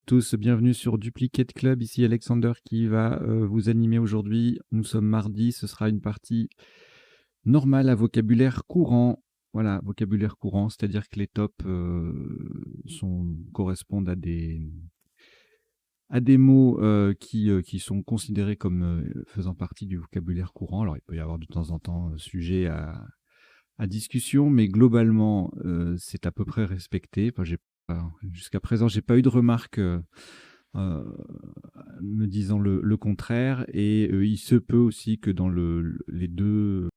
tous, bienvenue sur Duplicate Club. Ici Alexander qui va vous animer aujourd'hui. Nous sommes mardi, ce sera une partie normale à vocabulaire courant. Voilà, vocabulaire courant, c'est-à-dire que les tops correspondent à des mots qui sont considérés comme faisant partie du vocabulaire courant. Alors il peut y avoir de temps en temps sujet à discussion, mais globalement, c'est à peu près respecté. Enfin, jusqu'à présent, j'ai pas eu de remarques euh, me disant le contraire. Et il se peut aussi que dans les deux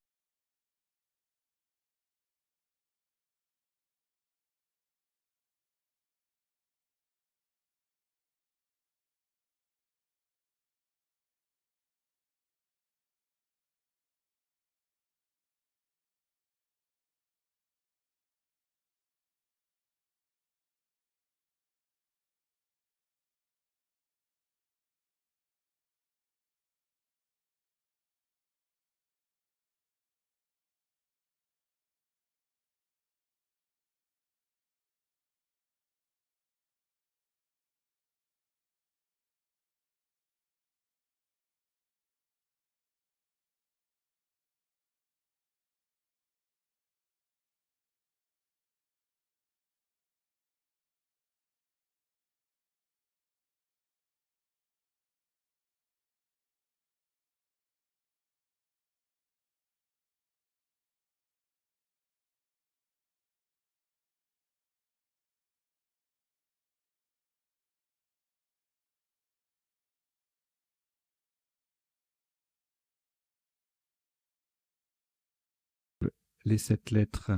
les 7 lettres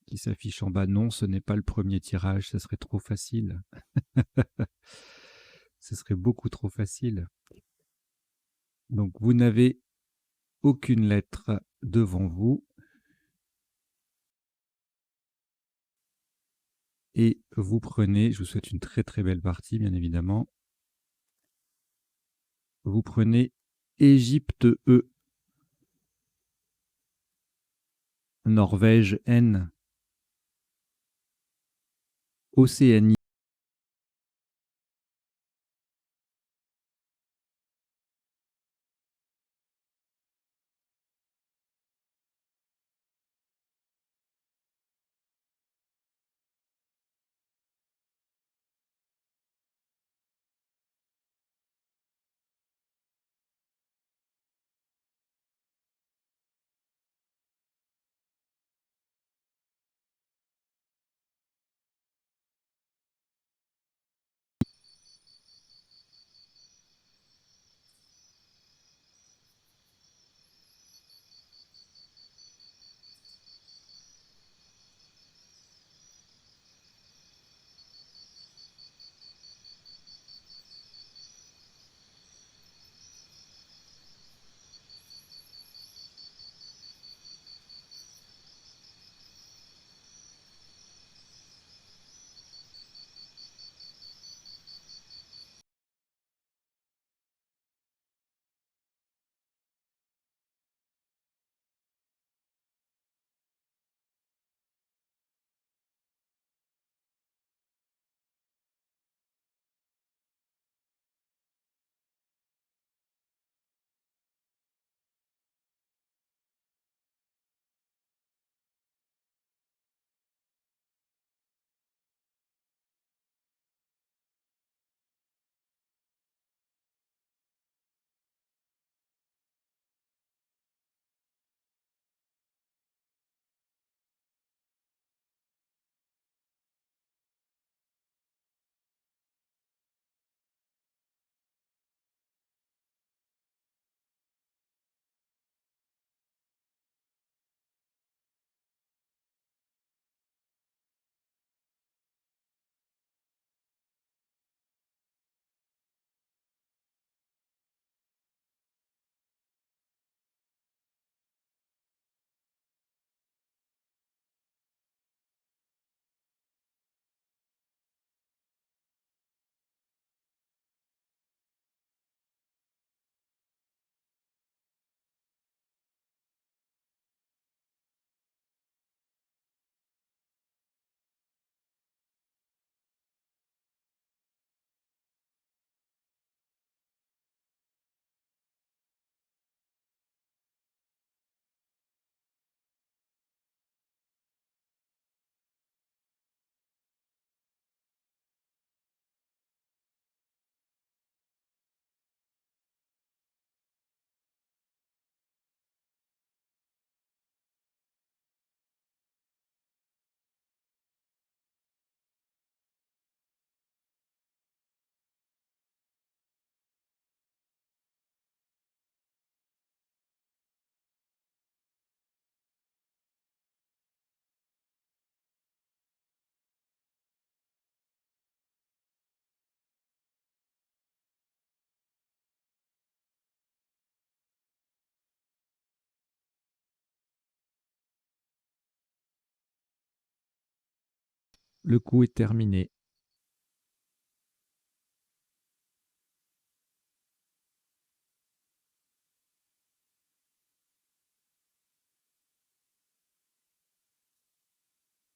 qui s'affichent en bas. Non, ce n'est pas le premier tirage, ce serait trop facile. Ce serait beaucoup trop facile. Donc vous n'avez aucune lettre devant vous et vous prenez, je vous souhaite une très très belle partie bien évidemment, vous prenez Égypte E, Norvège N, Océanie Le coup est terminé.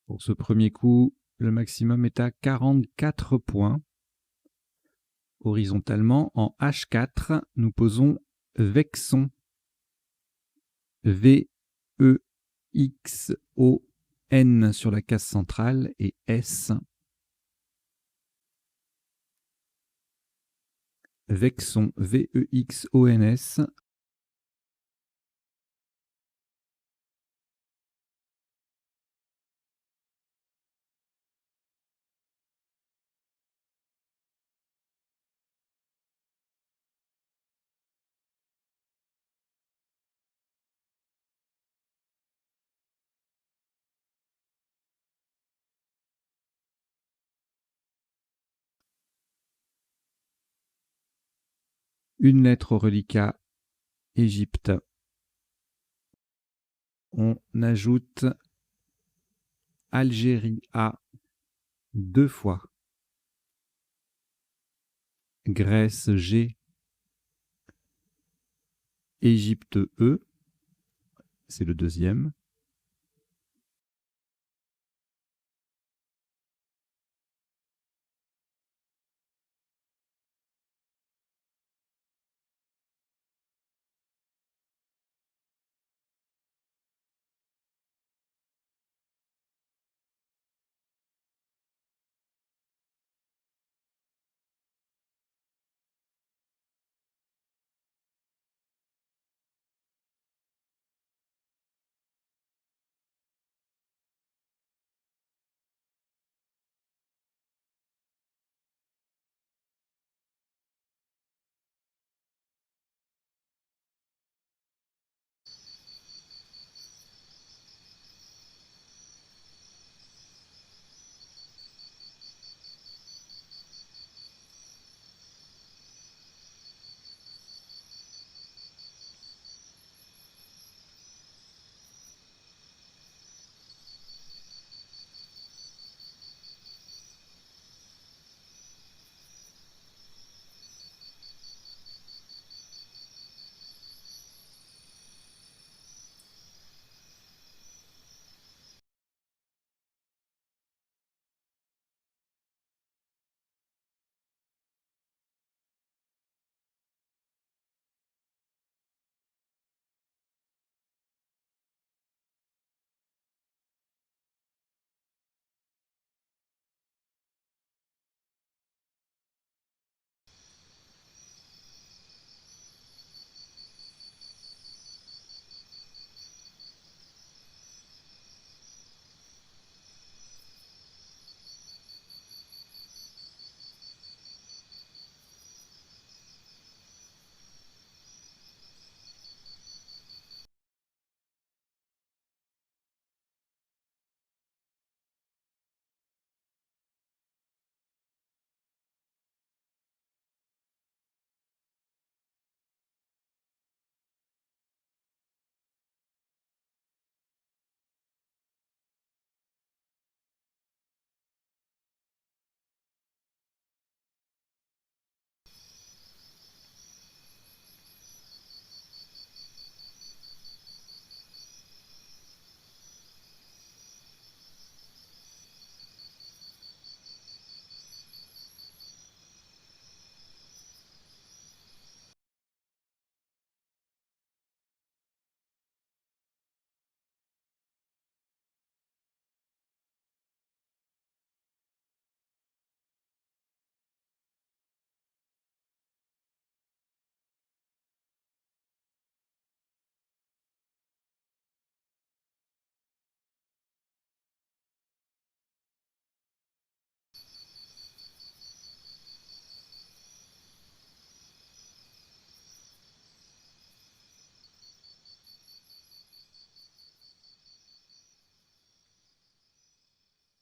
Pour ce premier coup, le maximum est à 44 points. Horizontalement, en H4, nous posons Vexon. V-E-X-O-N sur la case centrale et S. Vexon, V-E-X-O-N-S. Une lettre au reliquat Égypte. On ajoute Algérie A 2 fois. Grèce G. Égypte E. C'est le deuxième.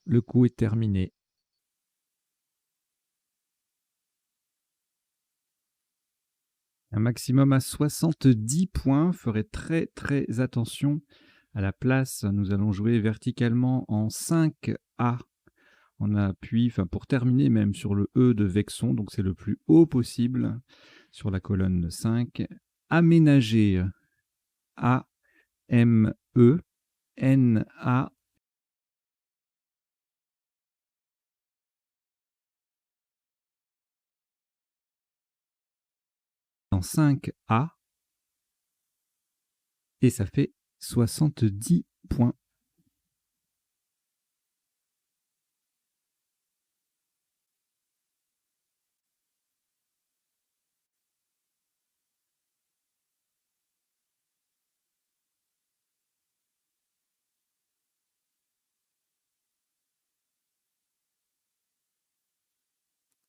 Le coup est terminé. Un maximum à 70 points. Ferez très très attention à la place. Nous allons jouer verticalement en 5A On appuie, enfin pour terminer même sur le E de Vexon, donc c'est le plus haut possible sur la colonne 5. Aménager, A-M-E-N-A en 5A et ça fait 70 points.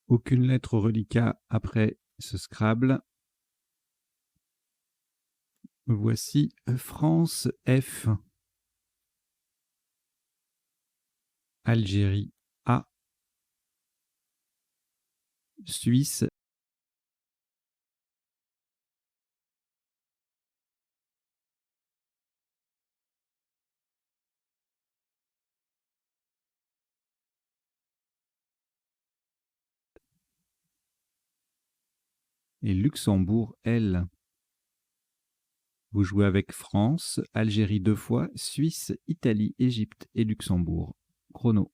Aucune lettre reliquat après ce Scrabble. Voici France F. Algérie A. Suisse et Luxembourg L. Vous jouez avec France, Algérie 2 fois, Suisse, Italie, Égypte et Luxembourg. Chrono.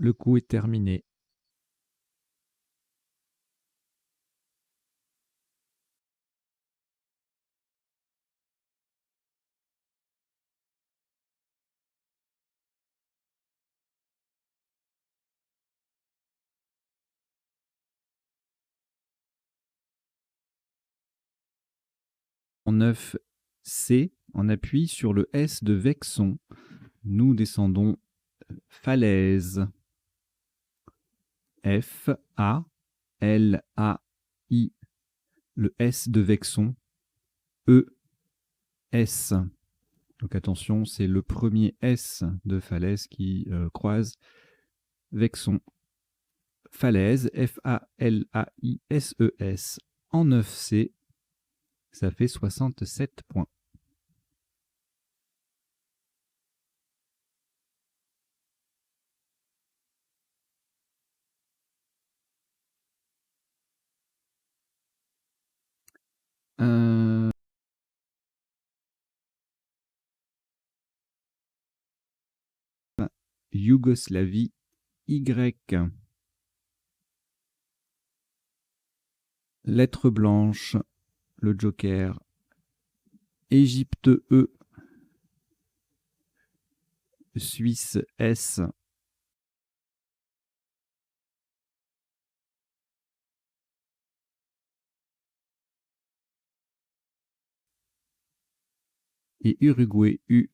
Le coup est terminé. En 9 C, on appuie sur le S de Vexon. Nous descendons falaise. F-A-L-A-I. Le S de Vexon. E-S. Donc attention, c'est le premier S de falaise qui croise Vexon. Falaise, F-A-L-A-I-S-E-S. En 9C, ça fait 67 points. Yougoslavie, Y. Lettre blanche, le joker. Égypte, E. Suisse, S. Et Uruguay, U.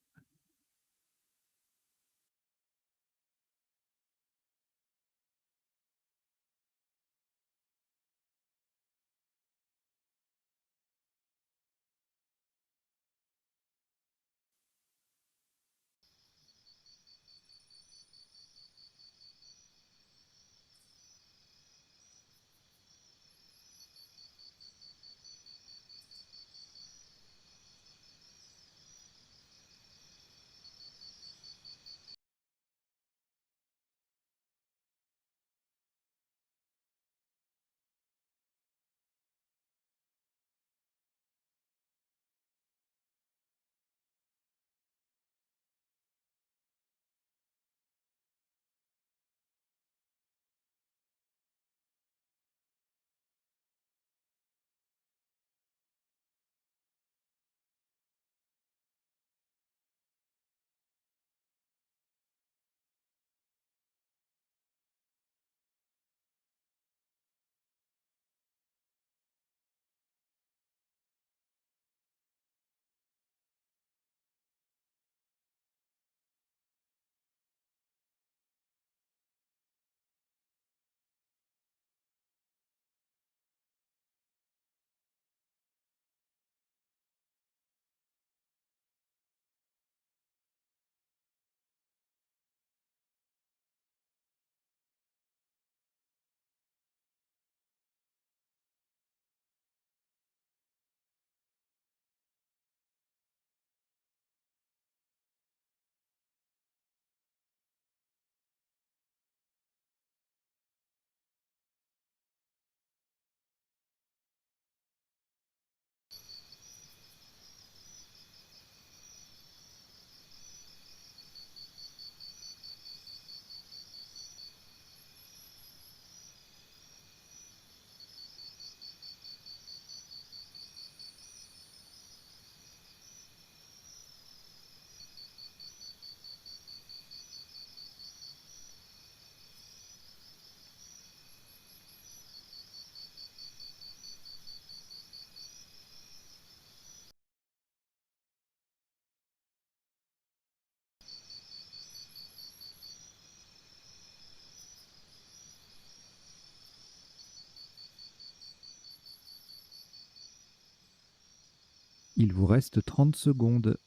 Il vous reste 30 secondes.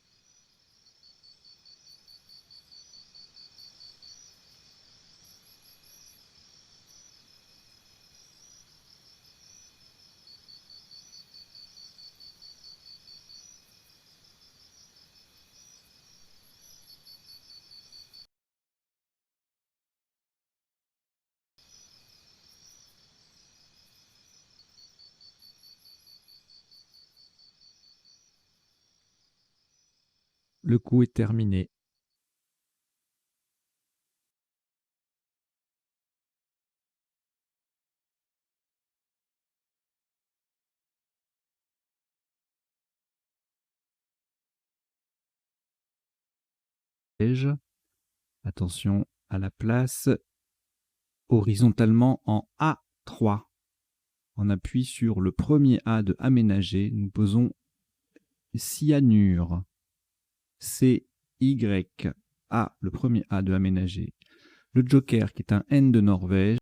Le coup est terminé. Attention à la place horizontalement en A3. On appuie sur le premier A de aménager. Nous posons cyanure. C-Y. A, le premier A de aménager, le joker qui est un N de Norvège,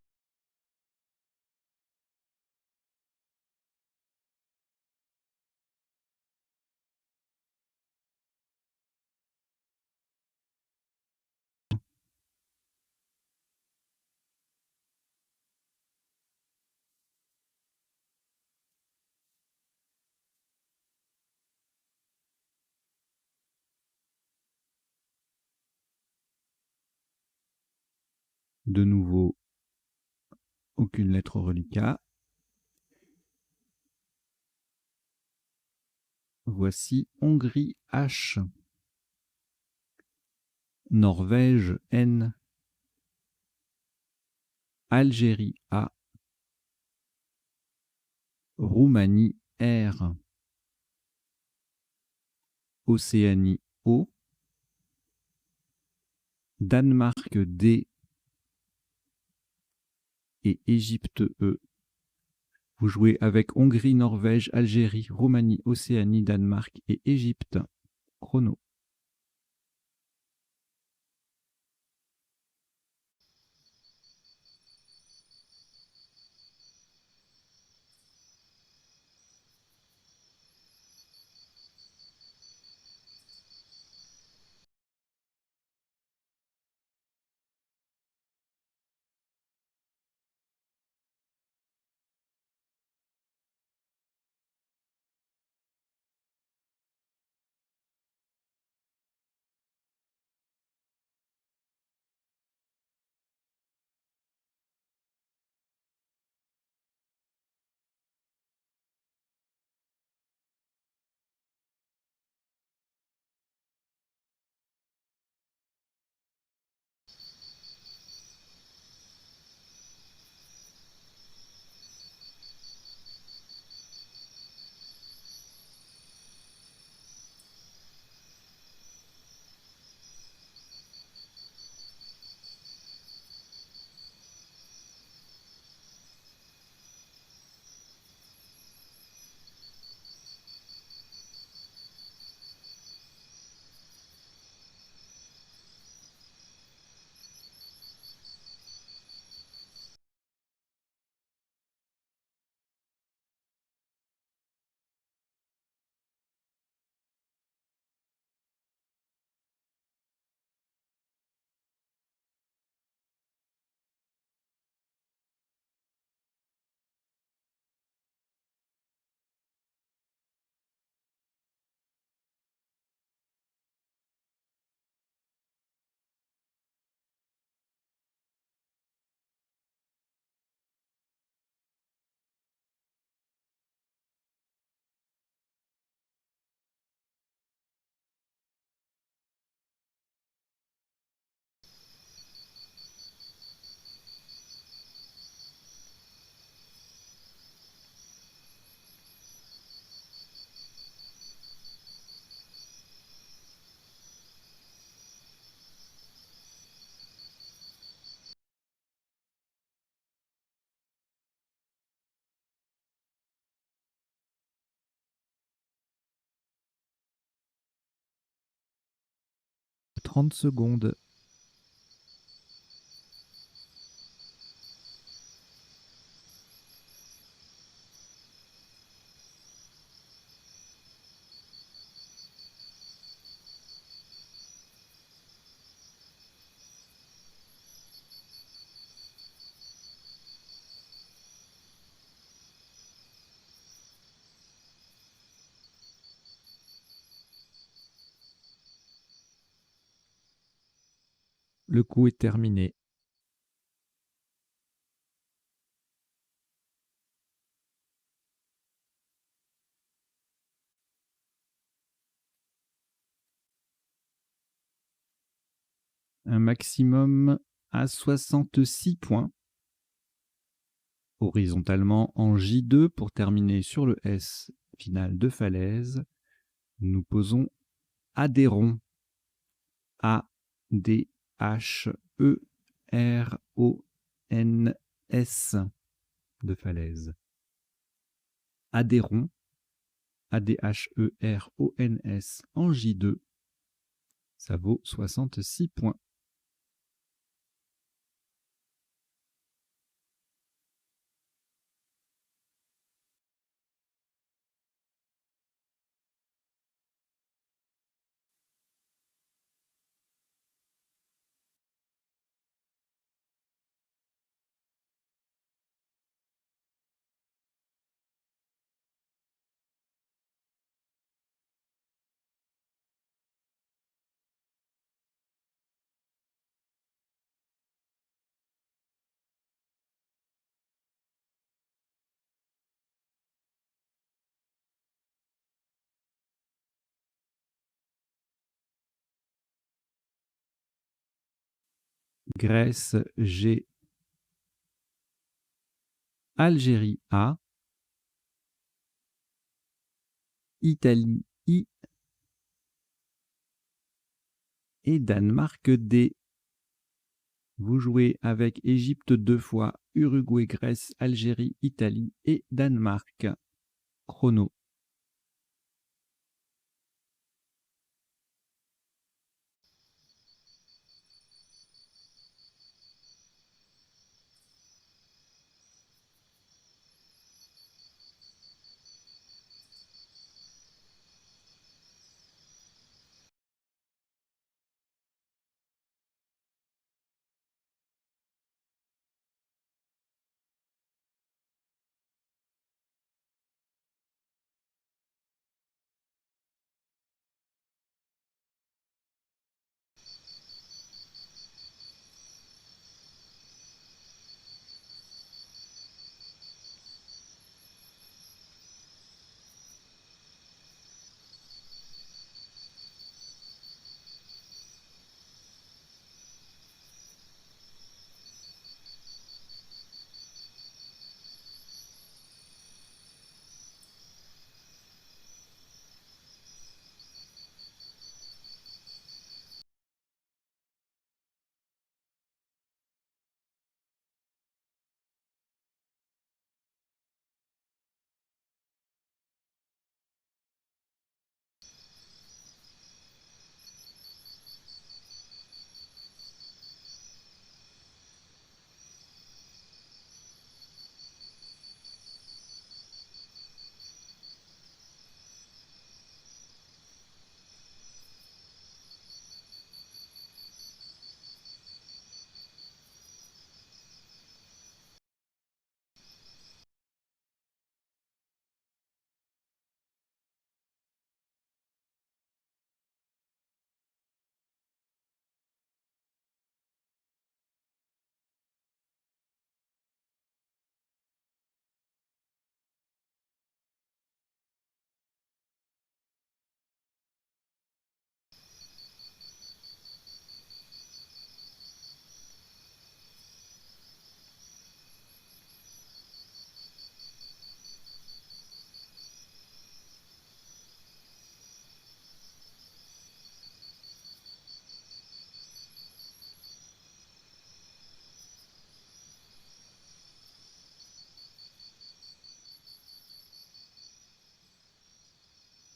de nouveau aucune lettre au reliquat. Voici Hongrie H, Norvège N, Algérie A, Roumanie R, Océanie O, Danemark D et Égypte E. Vous jouez avec Hongrie, Norvège, Algérie, Roumanie, Océanie, Danemark et Égypte. Chrono. « 30 secondes. Le coup est terminé. Un maximum à 66 points. Horizontalement en J2 pour terminer sur le S final de falaise. Nous posons Adéron. A-D-H-E-R-O-N-S de falaise. Adéron. A-D-H-E-R-O-N-S en J2. Ça vaut 66 points. Grèce, G. Algérie, A. Italie, I. Et Danemark, D. Vous jouez avec Égypte 2 fois, Uruguay, Grèce, Algérie, Italie et Danemark. Chrono.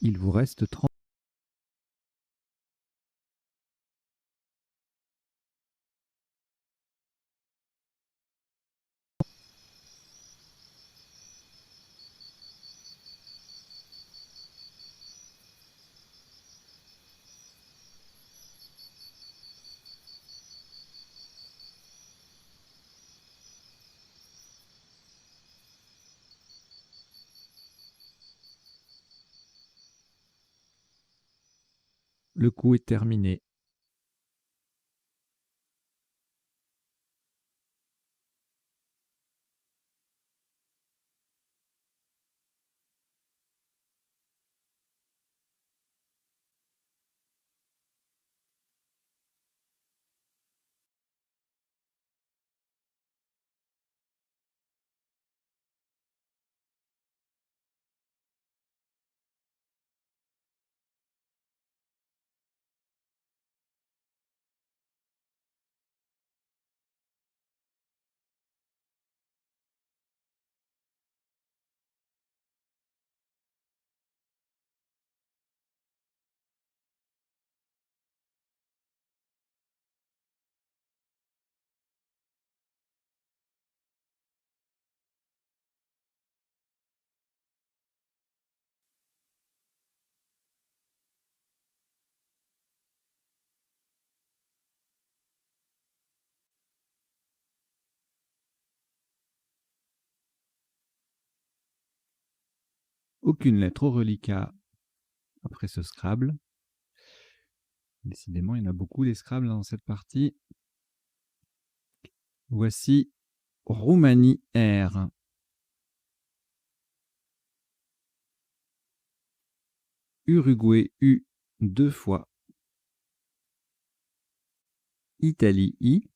Il vous reste 30. Le coup est terminé. Aucune lettre au reliquat après ce Scrabble. Décidément, il y en a beaucoup des Scrabble dans cette partie. Voici Roumanie R. Uruguay U 2 fois. Italie I.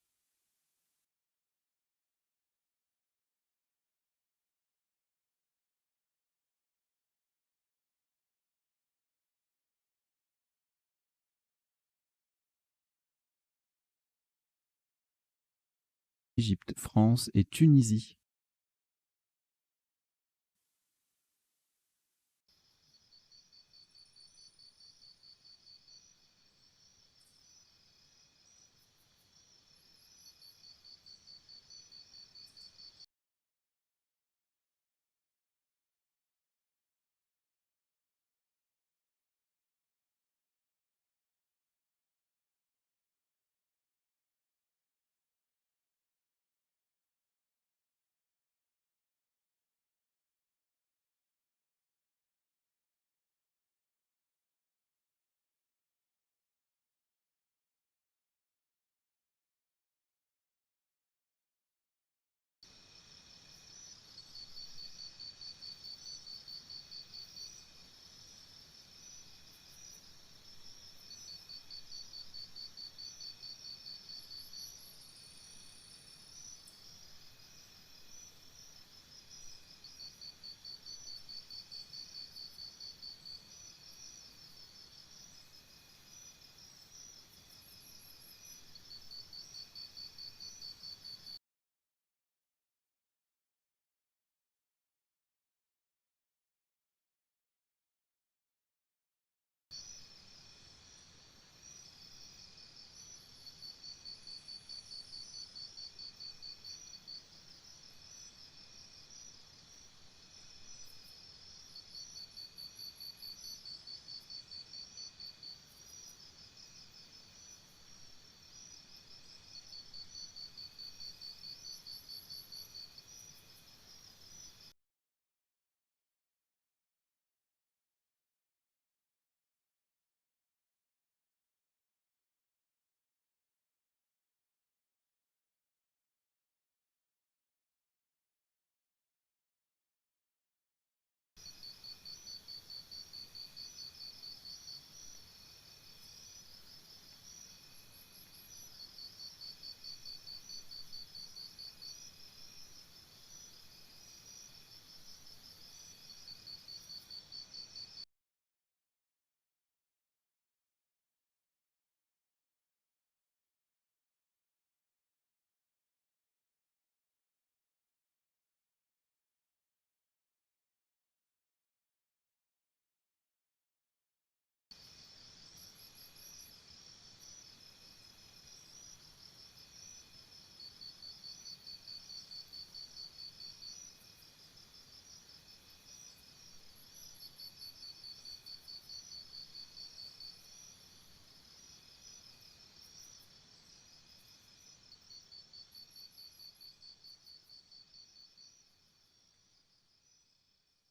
Égypte, France et Tunisie.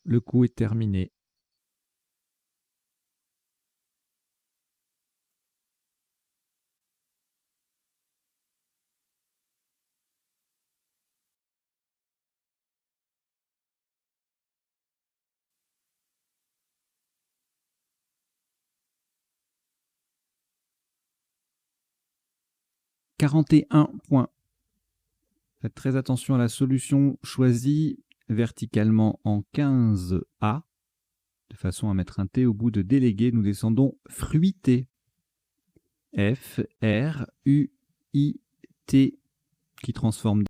Le coup est terminé. « 41 points. Faites très attention à la solution choisie verticalement en 15A, de façon à mettre un T au bout de délégué. Nous descendons fruité. F, R, U, I, T, qui transforme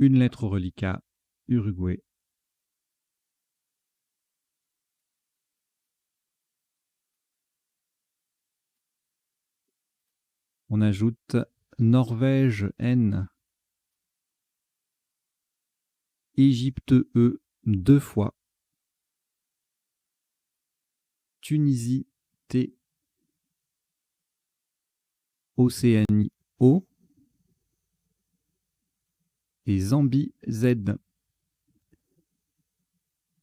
une lettre au reliquat, Uruguay. On ajoute Norvège N, Égypte E 2 fois, Tunisie T, Océanie O et Zambie Z.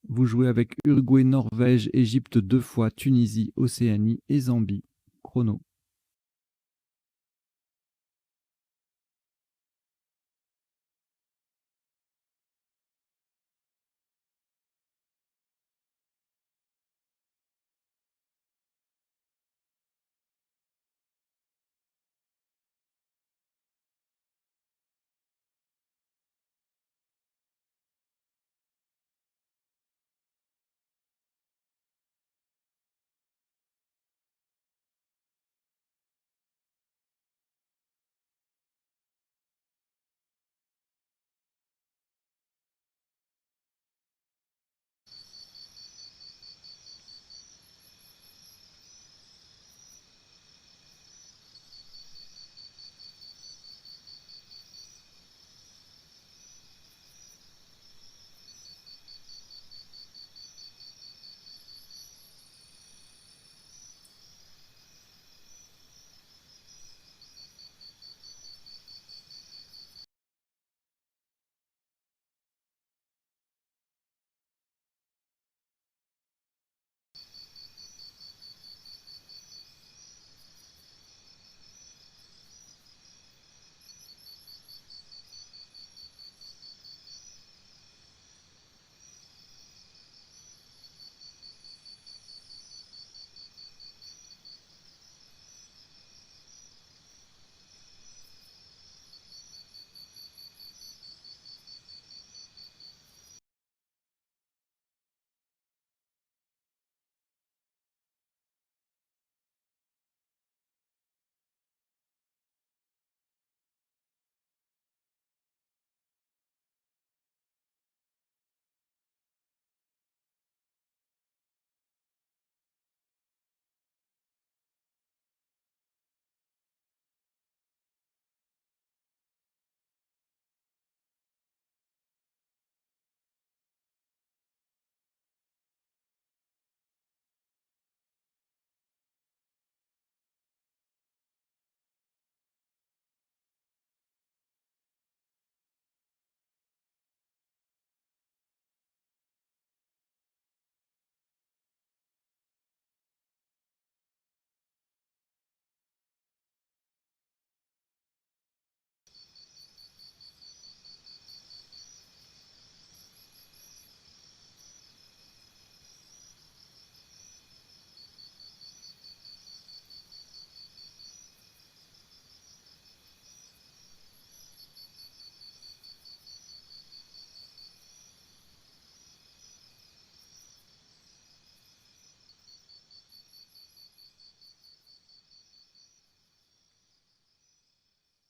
Vous jouez avec Uruguay, Norvège, Égypte 2 fois, Tunisie, Océanie et Zambie. Chrono.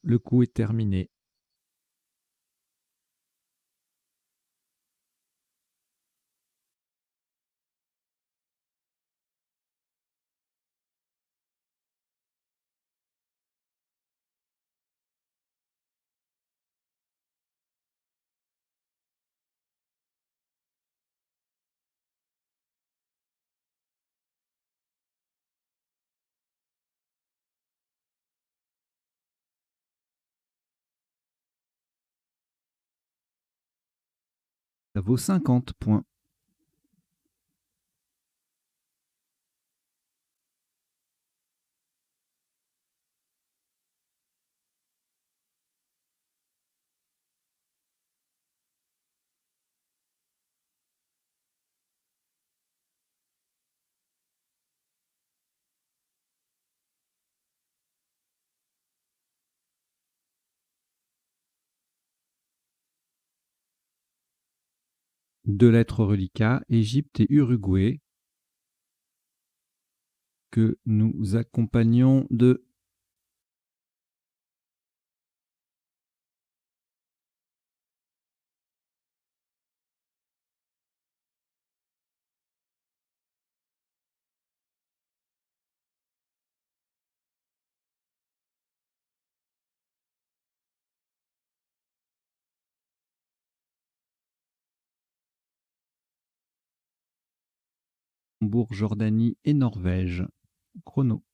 Le coup est terminé. Ça vaut 50 points. Deux lettres reliquats, Égypte et Uruguay, que nous accompagnons de Luxembourg, Jordanie et Norvège. Chrono.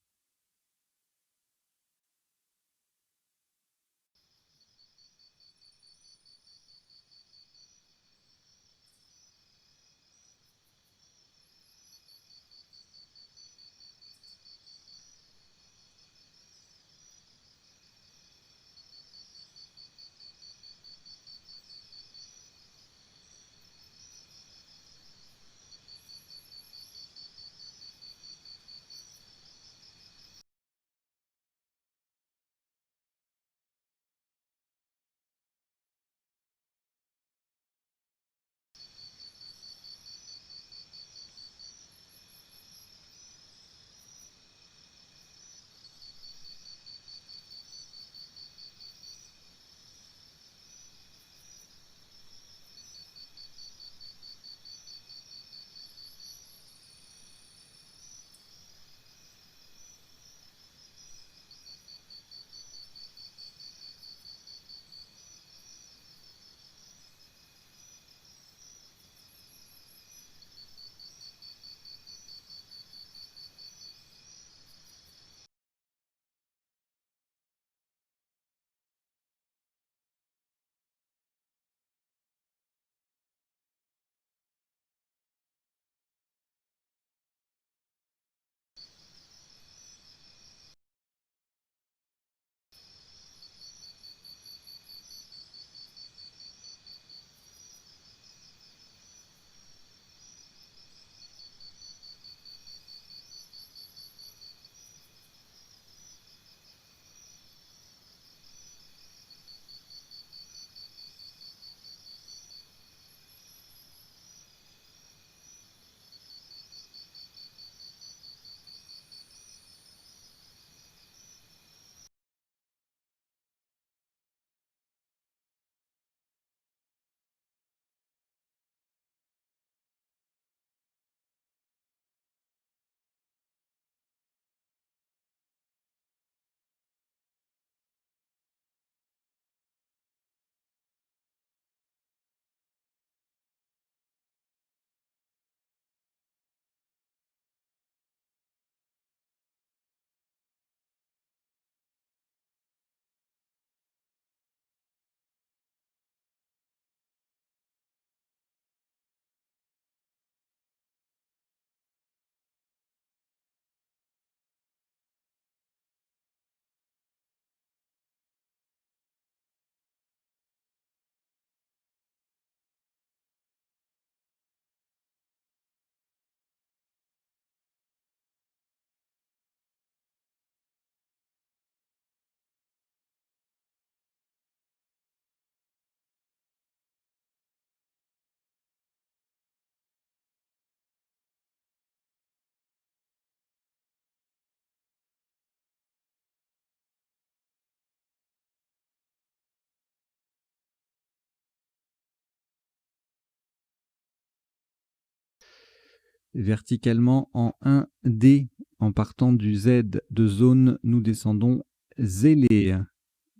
Verticalement en 1D, en partant du Z de zone, nous descendons zélé.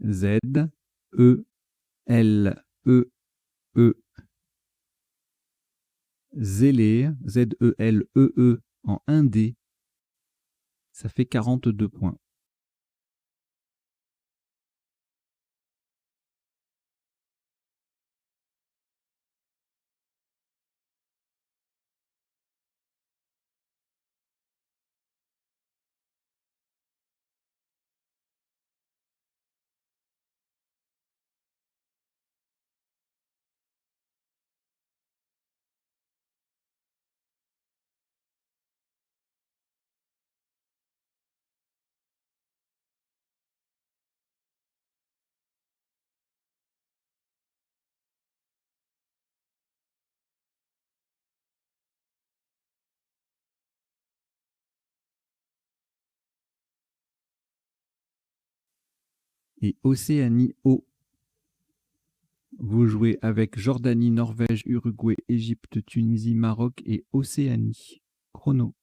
Z, E, L, E, E. Zélé, Z, E, L, E, E, en 1D. Ça fait 42 points. Et Océanie O. Vous jouez avec Jordanie, Norvège, Uruguay, Égypte, Tunisie, Maroc et Océanie. Chrono.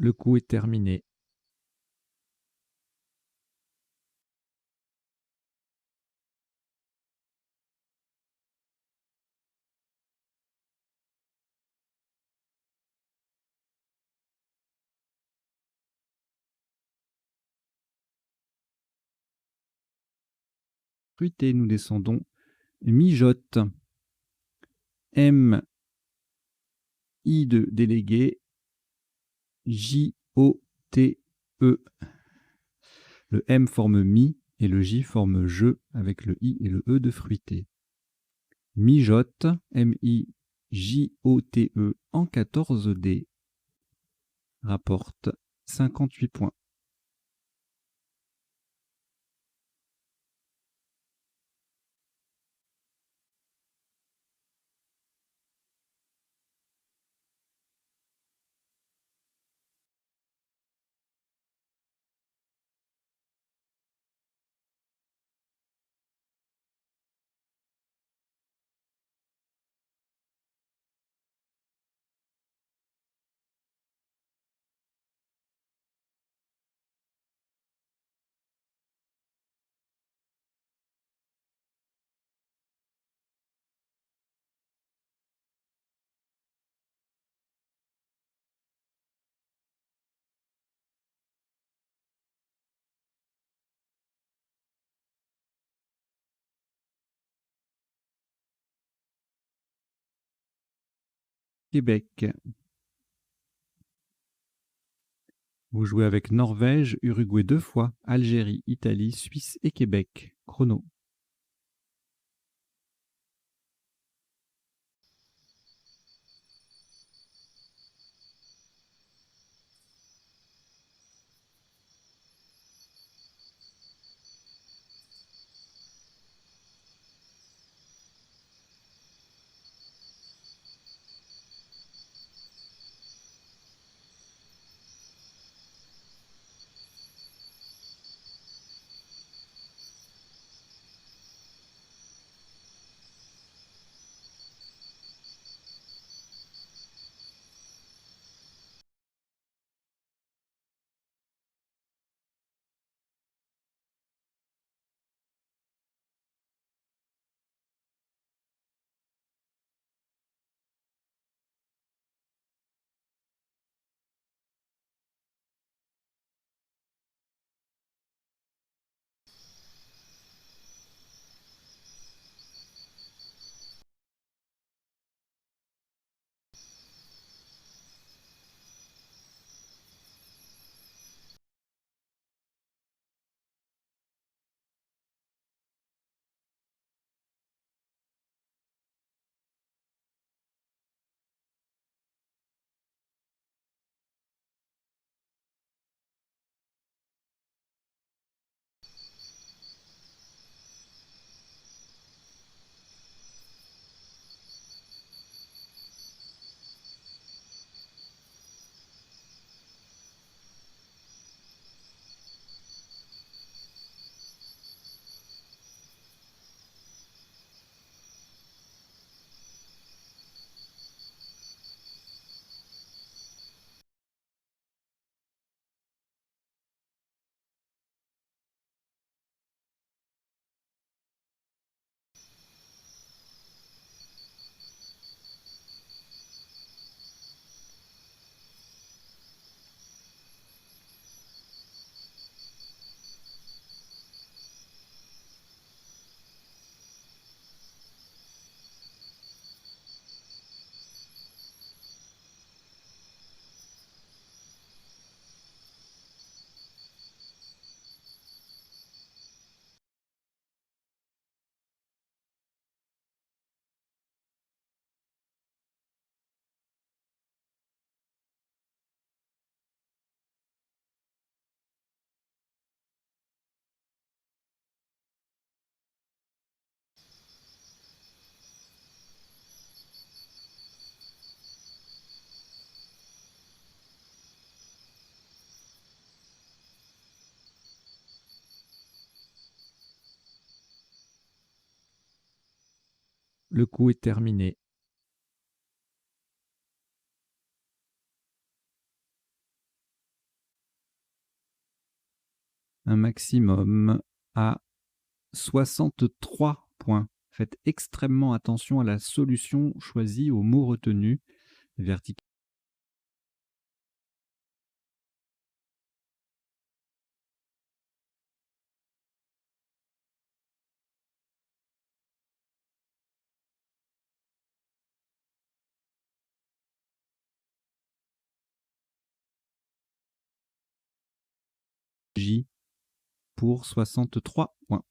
Le coup est terminé. Fruité, nous descendons. Mijote. M, I de délégué. J, O, T, E. Le M forme mi et le J forme je avec le I et le E de fruité. Mijote, M-I-J-O-T-E en 14D, rapporte 58 points. Québec. Vous jouez avec Norvège, Uruguay 2 fois, Algérie, Italie, Suisse et Québec. Chrono. Le coup est terminé. un maximum à 63 points. Faites extrêmement attention à la solution choisie, au mot retenu. Vertical J pour 63 points.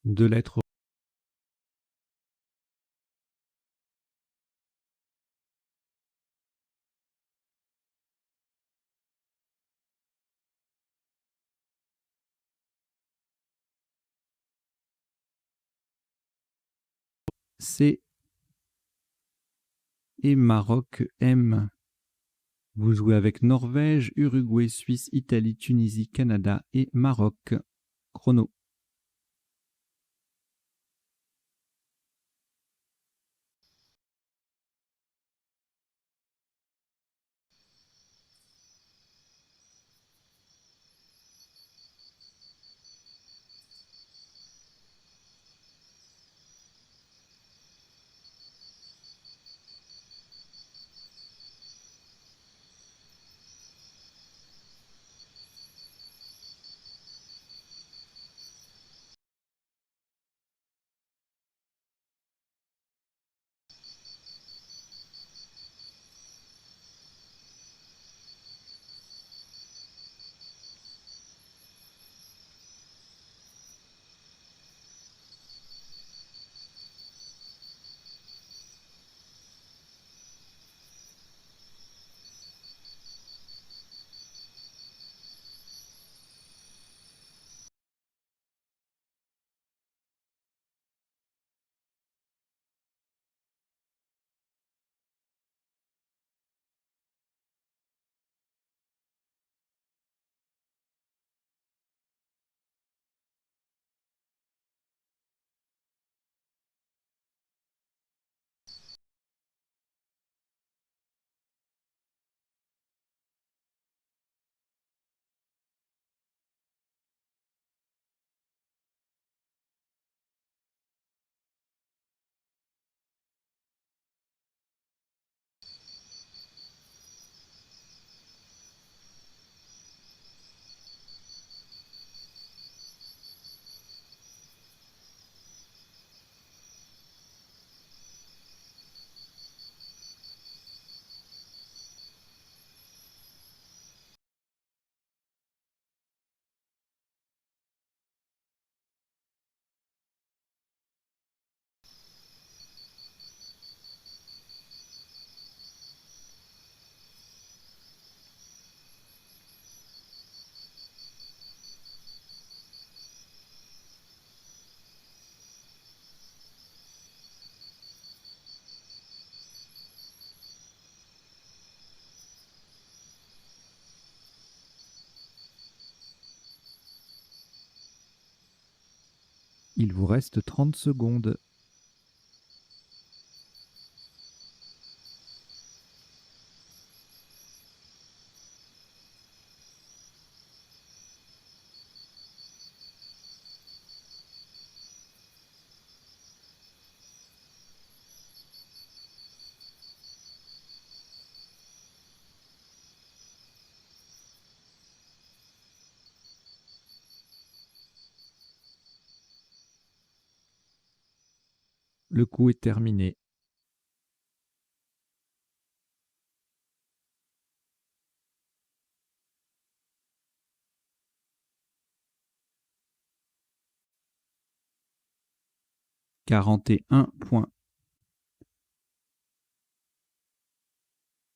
Deux lettres C et Maroc M. Vous jouez avec Norvège, Uruguay, Suisse, Italie, Tunisie, Canada et Maroc. Chrono. Il vous reste 30 secondes. Le coup est terminé. « 41 points.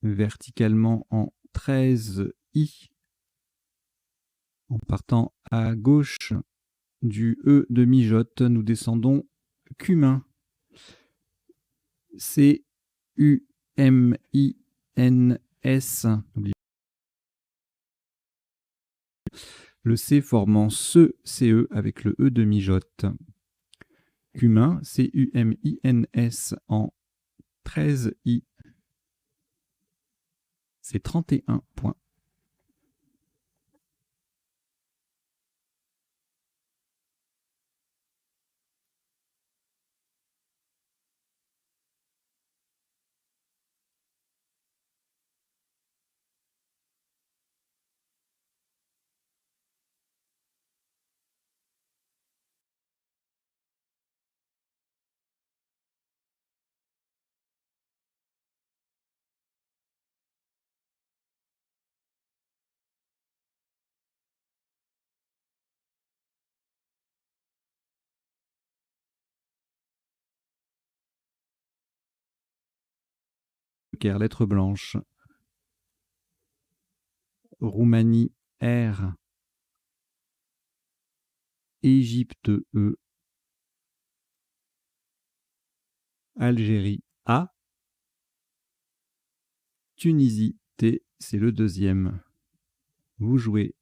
Verticalement en 13 I. En partant à gauche, Du E de mijote, nous descendons cumin. C-U-M-I-N-S. Le C formant ce-CE avec le E de mijote. Cumin, C-U-M-I-N-S en 13 I. C'est 31 points. Lettre blanche. Roumanie, R. Égypte, E. Algérie, A. Tunisie, T. C'est le deuxième. Vous jouez.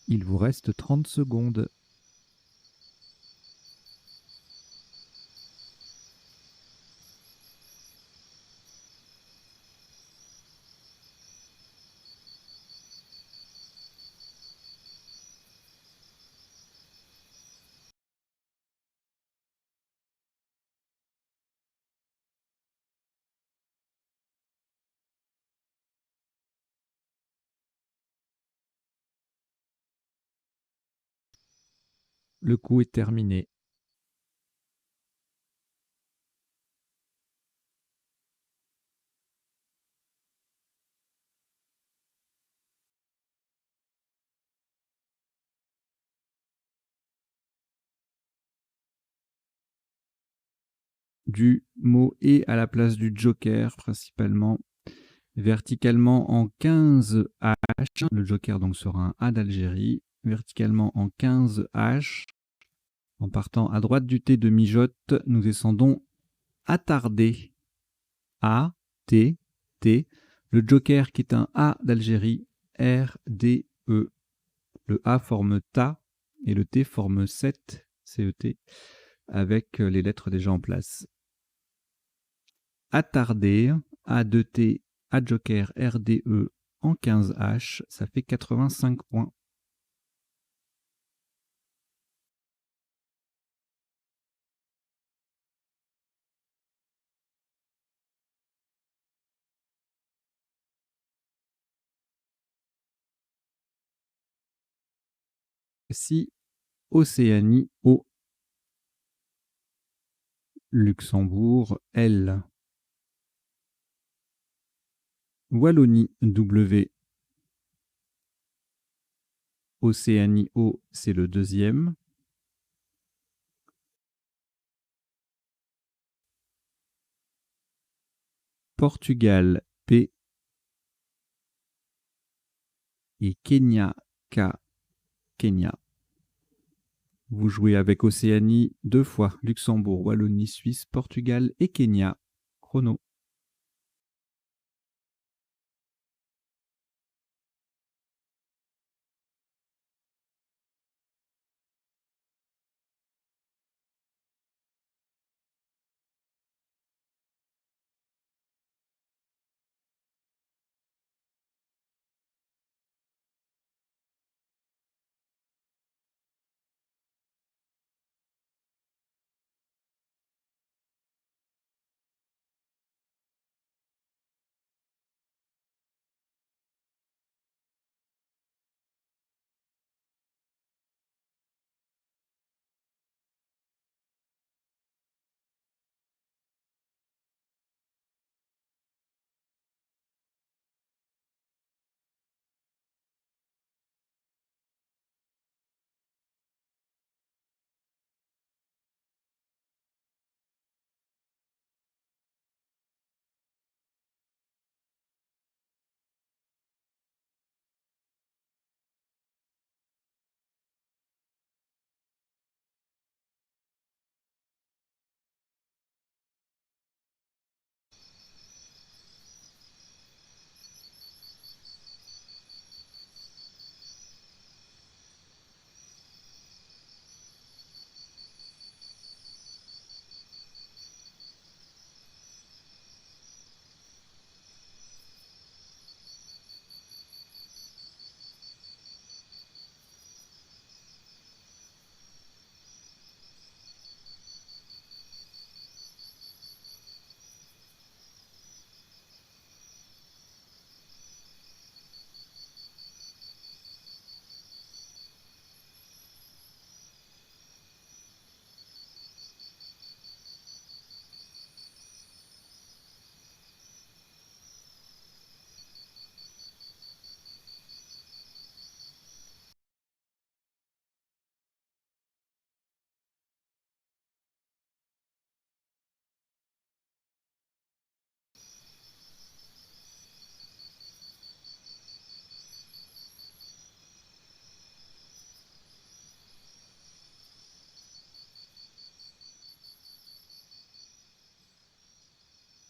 Il vous reste 30 secondes. Le coup est terminé. Du mot « et » à la place du joker, principalement. Verticalement en 15 H, le joker donc sera un A d'Algérie. Verticalement en 15 H, en partant à droite du T de mijote, nous descendons attardé. A, T, T. Le joker qui est un A d'Algérie, R, D, E. Le A forme ta et le T forme 7, CET, avec les lettres déjà en place. Attardé, A, 2T, A joker, R, D, E en 15 H, ça fait 85 points. Si Océanie, O. Luxembourg, L. Wallonie, W. Océanie, O, c'est le deuxième. Portugal, P. Et Kenya, K. Kenya. Vous jouez avec Océanie 2 fois. Luxembourg, Wallonie, Suisse, Portugal et Kenya. Chrono.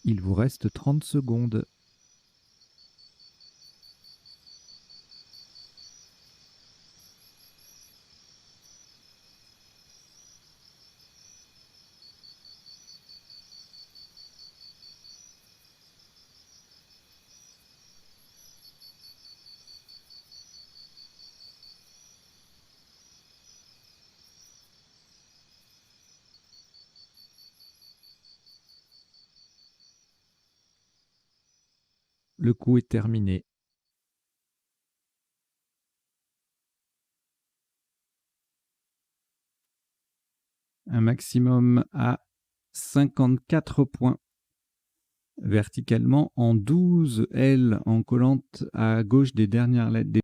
Il vous reste 30 secondes. Le coup est terminé. Un maximum à 54 points. Verticalement en 12 L en collante à gauche des dernières lettres.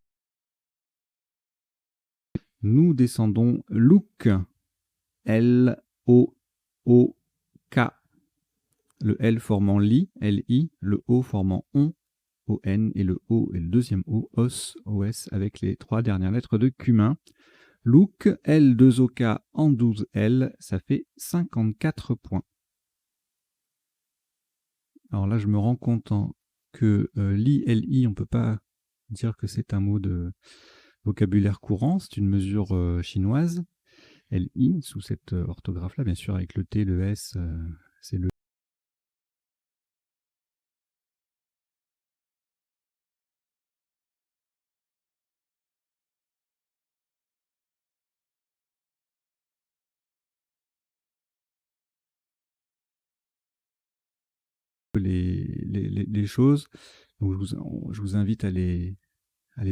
Nous descendons look. L, O, O, K. Le L formant li, L-I, le O formant on, O-N, et le O et le deuxième O, os, O-S, avec les 3 dernières lettres de cumin. Look, L2OK en 12L, ça fait 54 points. Alors là, je me rends compte que li, on ne peut pas dire que c'est un mot de vocabulaire courant, c'est une mesure chinoise. Li, sous cette orthographe-là, bien sûr, avec le T, le S, c'est le les choses. Donc je vous invite à les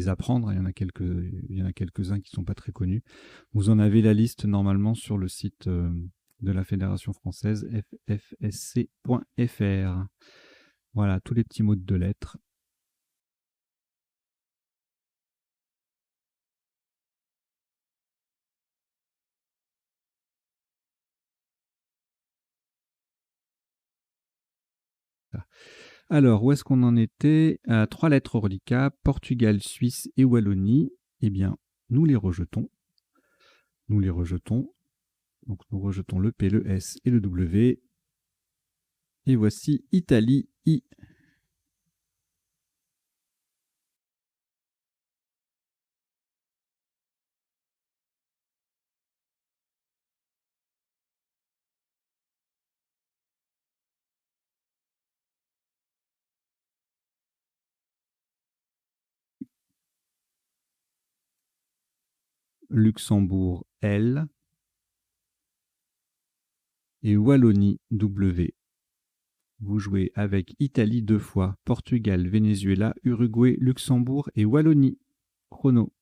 apprendre. Il y en a quelques-uns qui ne sont pas très connus. Vous en avez la liste normalement sur le site de la Fédération française, ffsc.fr. Voilà, tous les petits mots de 2 lettres. Alors, où est-ce qu'on en était? À 3 lettres hors handicap, Portugal, Suisse et Wallonie. Eh bien, nous les rejetons. Nous les rejetons. Donc, nous rejetons le P, le S et le W. Et voici Italie, I. Luxembourg, L. Et Wallonie, W. Vous jouez avec Italie 2 fois, Portugal, Venezuela, Uruguay, Luxembourg et Wallonie. Chrono.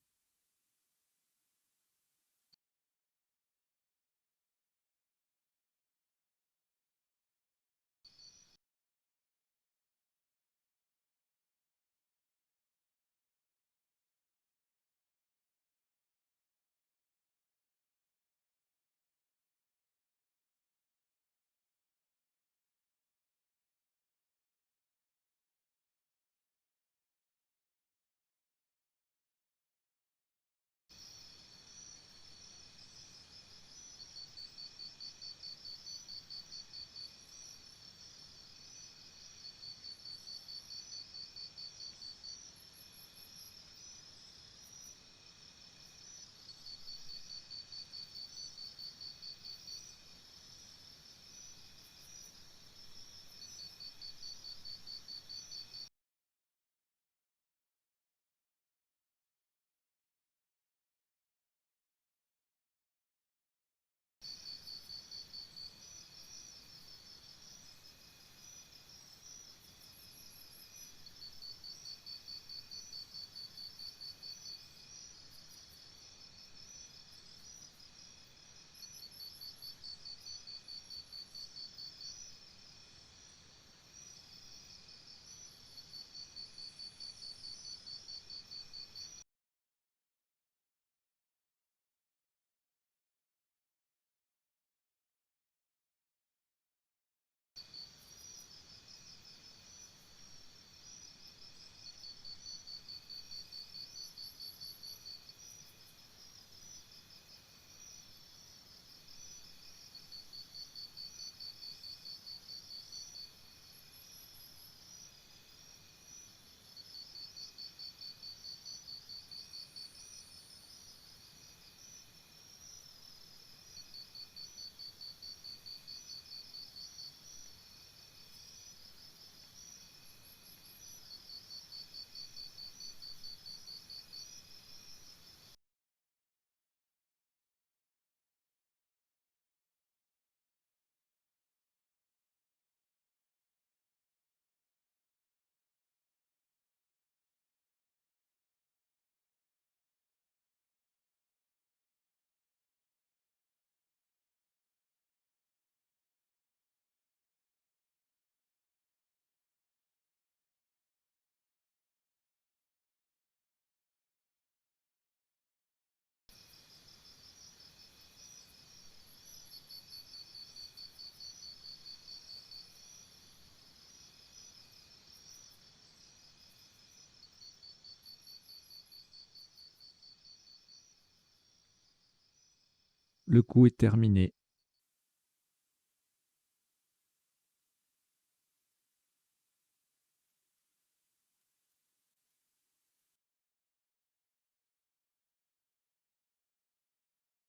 Le coup est terminé.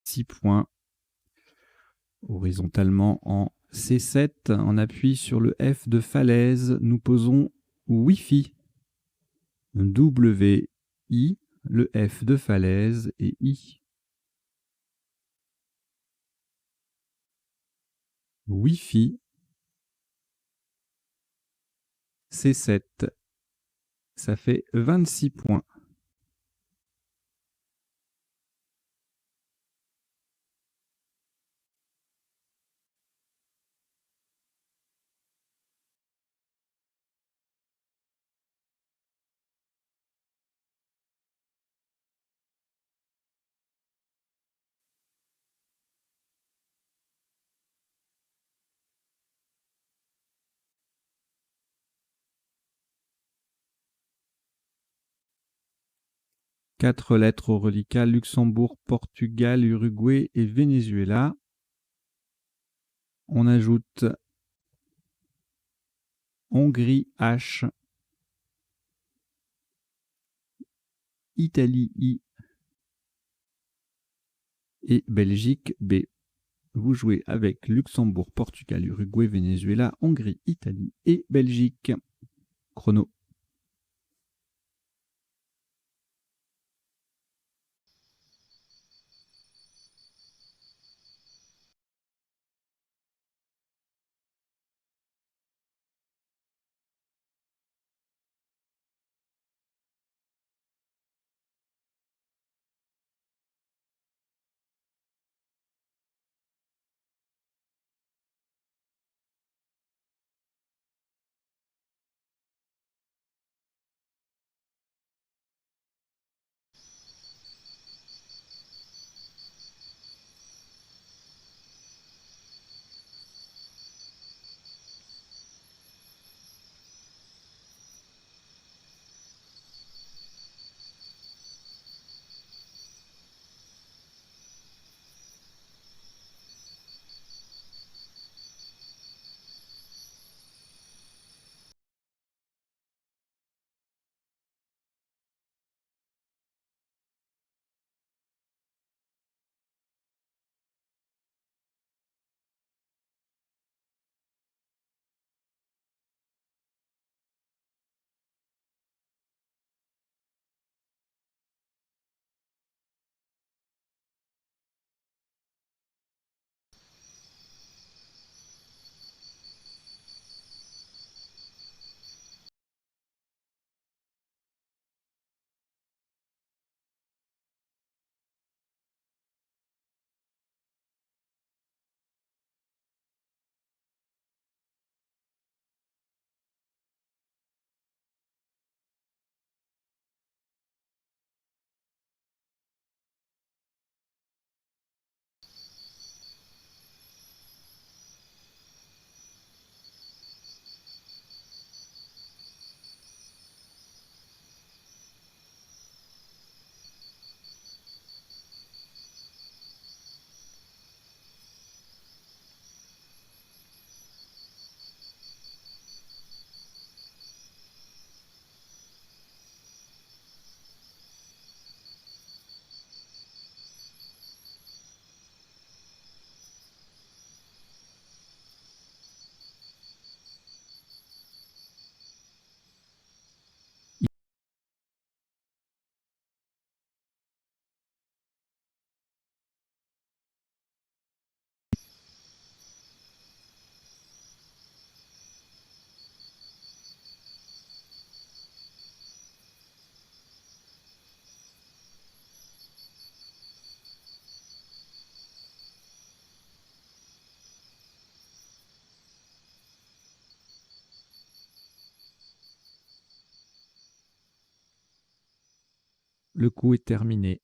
Six points. Horizontalement en C7, on appuie sur le F de falaise, nous posons Wi-Fi. W-I, le F de falaise et I. Wi-Fi. C7. Ça fait 26 points. Quatre lettres au reliquat: Luxembourg, Portugal, Uruguay et Venezuela. On ajoute Hongrie H, Italie I et Belgique B. Vous jouez avec Luxembourg, Portugal, Uruguay, Venezuela, Hongrie, Italie et Belgique. Chrono. Le coup est terminé.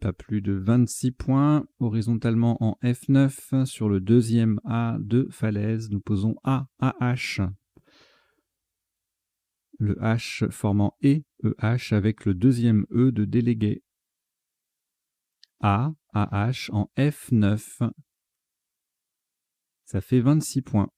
Pas plus de 26 points. Horizontalement en F9, sur le deuxième A de falaise, nous posons A, AH. le H formant EH avec le deuxième E de délégué. AH en F9. Ça fait 26 points.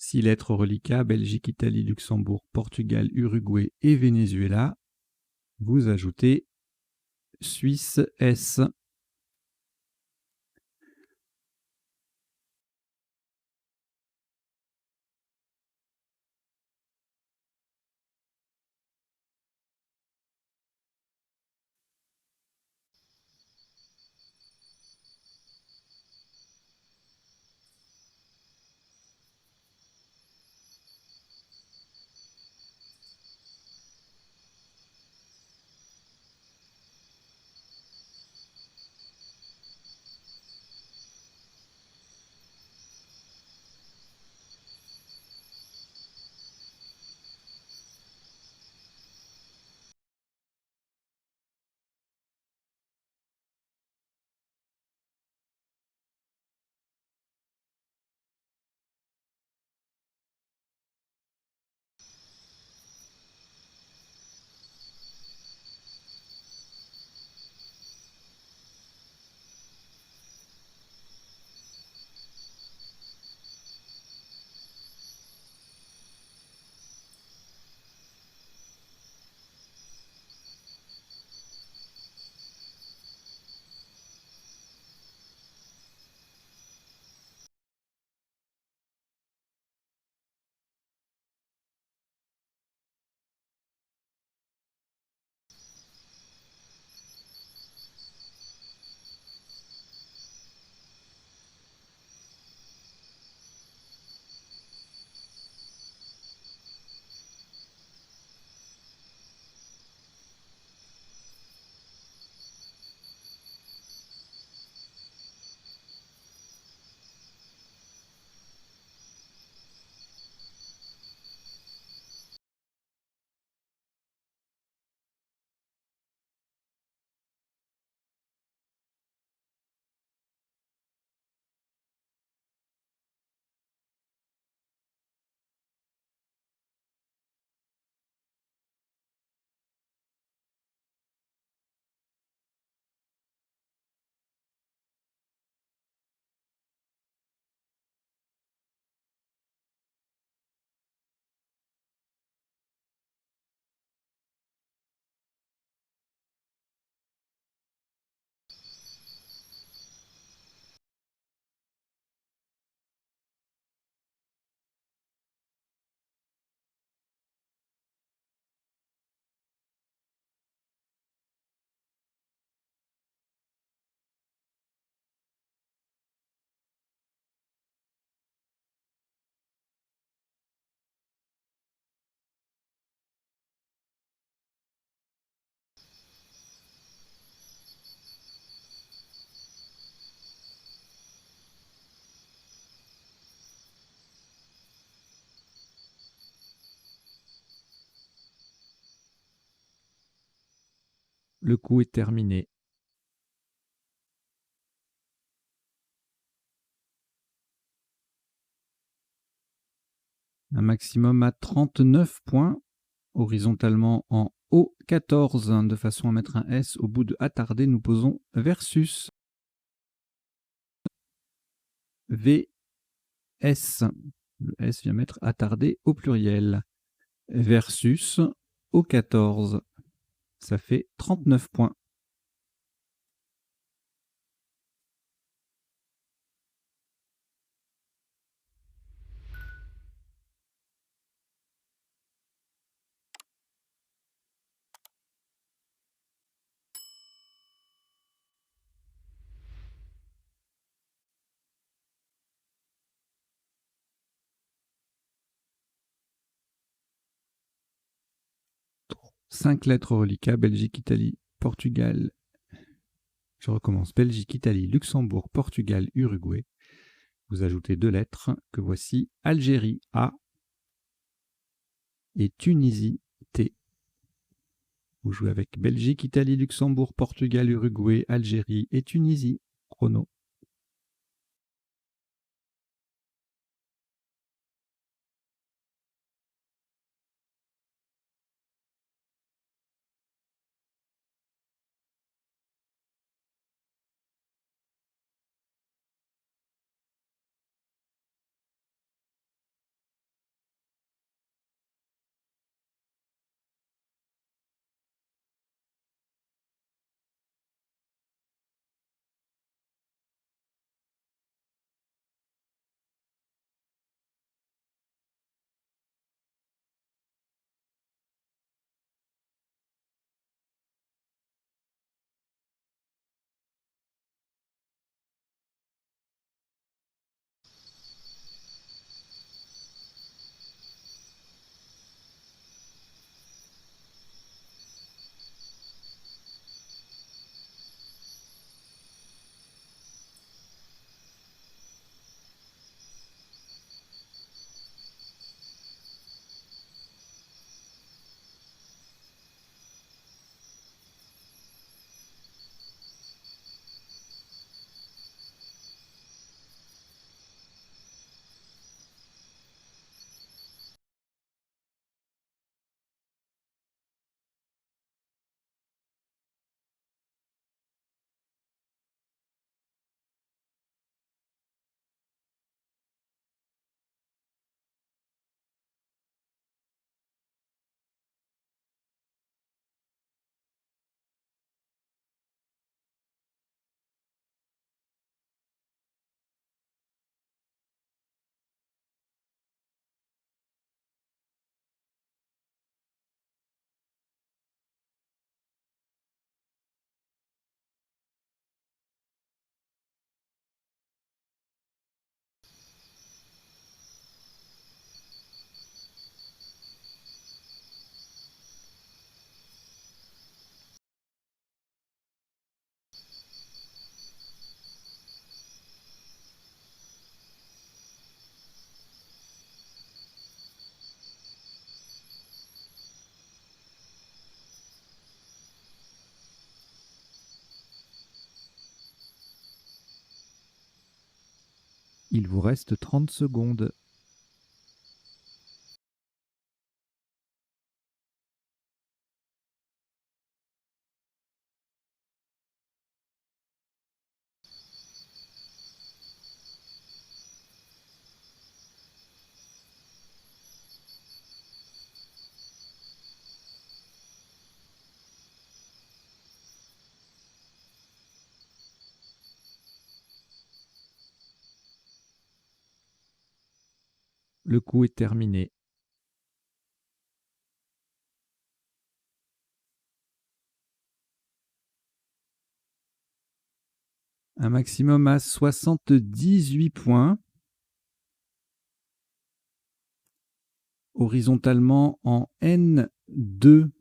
Six lettres reliquats, Belgique, Italie, Luxembourg, Portugal, Uruguay et Venezuela. Vous ajoutez Suisse S. Le coup est terminé. Un maximum à 39 points, horizontalement en O14, de façon à mettre un S au bout de attardé. Nous posons versus VS. Le S vient mettre attardé au pluriel. Versus O14. Ça fait 39 points. Cinq lettres reliquats, Belgique, Italie, Portugal, Je recommence. Belgique, Italie, Luxembourg, Portugal, Uruguay. Vous ajoutez 2 lettres que voici. Algérie, A. Et Tunisie, T. Vous jouez avec Belgique, Italie, Luxembourg, Portugal, Uruguay, Algérie et Tunisie. Chrono. Il vous reste 30 secondes. Le coup est terminé. Un maximum à 78 points. Horizontalement en N2.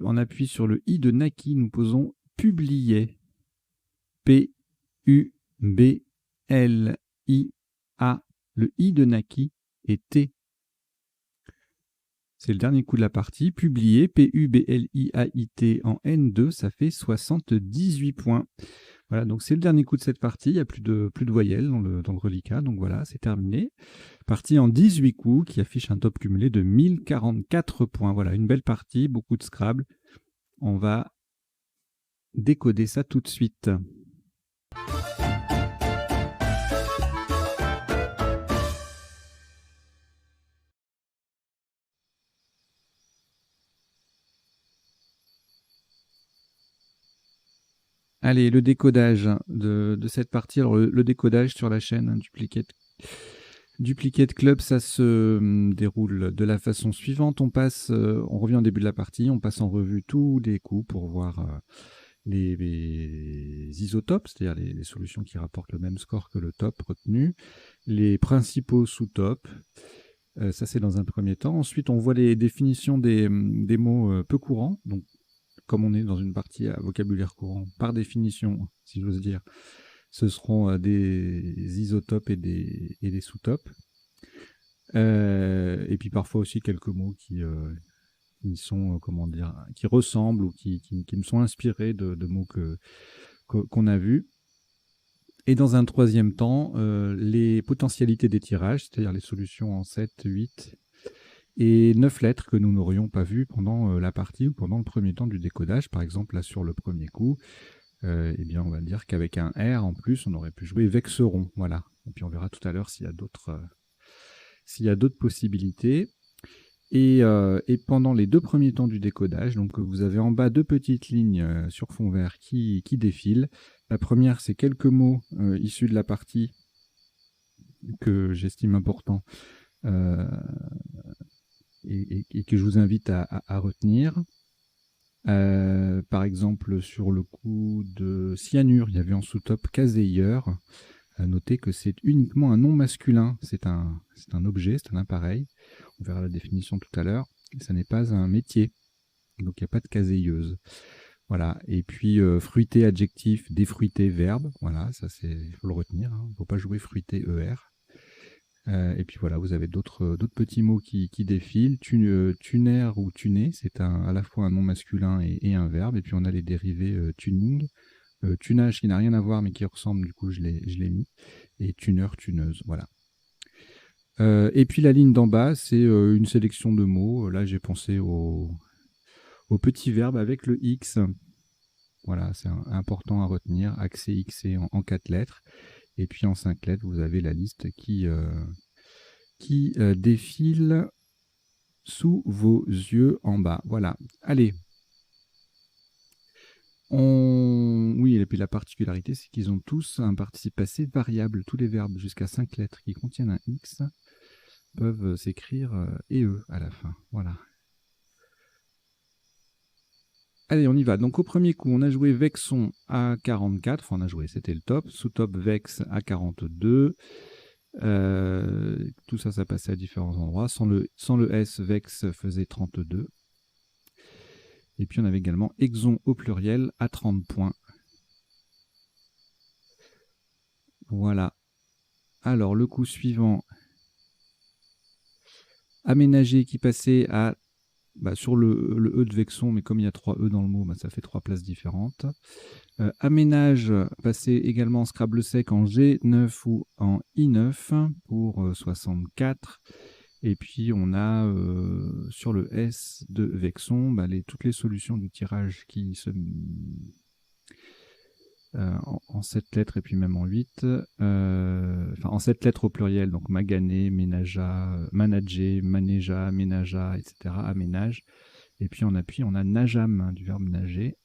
En appui sur le I de Naki, nous posons publier. P-U-B-L-I-A. Le I de Naki est T. C'est le dernier coup de la partie. Publier, P-U-B-L-I-A-I-T en N2, ça fait 78 points. Voilà, donc c'est le dernier coup de cette partie. Il n'y a plus de voyelles dans le reliquat. Donc voilà, c'est terminé. Partie en 18 coups qui affiche un top cumulé de 1044 points. Voilà, une belle partie, beaucoup de Scrabble. On va décoder ça tout de suite. Allez, le décodage de cette partie. Alors, le décodage sur la chaîne Duplicate Club, ça se déroule de la façon suivante. On revient au début de la partie, on passe en revue tous les coups pour voir les isotopes, c'est-à-dire les solutions qui rapportent le même score que le top retenu, les principaux sous-tops. Ça, c'est dans un premier temps. Ensuite, on voit les définitions des mots peu courants. Donc, comme on est dans une partie à vocabulaire courant, par définition, si j'ose dire, ce seront des isotopes et des sous-topes. Et puis parfois aussi quelques mots qui sont, comment dire, qui ressemblent ou qui me sont inspirés de mots qu'on a vus. Et dans un troisième temps, les potentialités des tirages, c'est-à-dire les solutions en 7, 8 et 9 lettres que nous n'aurions pas vues pendant la partie ou pendant le premier temps du décodage. Par exemple, là sur le premier coup, eh bien, on va dire qu'avec un R en plus, on aurait pu jouer Vexeron. Voilà. Et puis on verra tout à l'heure s'il y a d'autres possibilités. Et pendant les 2 premiers temps du décodage, donc vous avez en bas 2 petites lignes sur fond vert qui défilent. La première, c'est quelques mots issus de la partie que j'estime important et que je vous invite à retenir. Par exemple, sur le coup de cyanure, il y avait en sous-top caséieur. Notez que c'est uniquement un nom masculin. C'est un objet, c'est un appareil. On verra la définition tout à l'heure. Ça n'est pas un métier. Donc il n'y a pas de caséieuse. Voilà. Et puis fruité, adjectif, défruité, verbe. Voilà, ça c'est, il faut le retenir. Il ne faut pas jouer fruité, ER. Et puis voilà, vous avez d'autres petits mots qui défilent. Tuner ou tuner, c'est à la fois un nom masculin et un verbe. Et puis on a les dérivés tuning. Tunage qui n'a rien à voir mais qui ressemble, du coup je l'ai mis. Et tuner, tuneuse, voilà. Et puis la ligne d'en bas, c'est une sélection de mots. Là j'ai pensé au petit verbe avec le X. Voilà, c'est important à retenir. Accès XC en 4 lettres. Et puis en 5 lettres, vous avez la liste qui défile sous vos yeux en bas. Voilà. Allez. Oui, et puis la particularité, c'est qu'ils ont tous un participe passé variable. Tous les verbes jusqu'à 5 lettres qui contiennent un X peuvent s'écrire EE à la fin. Voilà. Allez, on y va. Donc au premier coup, on a joué Vexon à 44. Enfin, on a joué, c'était le top. Sous-top Vex à 42. Tout ça, ça passait à différents endroits. Sans le S, Vex faisait 32. Et puis on avait également Exon au pluriel à 30 points. Voilà. Alors le coup suivant, aménager qui passait à sur le E de Vexon, mais comme il y a 3 E dans le mot, ça fait 3 places différentes. Aménage passé également en Scrabble sec en G9 ou en I9 pour 64. Et puis on a sur le S de Vexon toutes les solutions du tirage qui se en 7 lettres et puis même en 8. Enfin en 7 lettres au pluriel, donc magané, ménaja, manager, manéja, ménaja, etc. Aménage. Et puis en appui, on a najam, du verbe nager.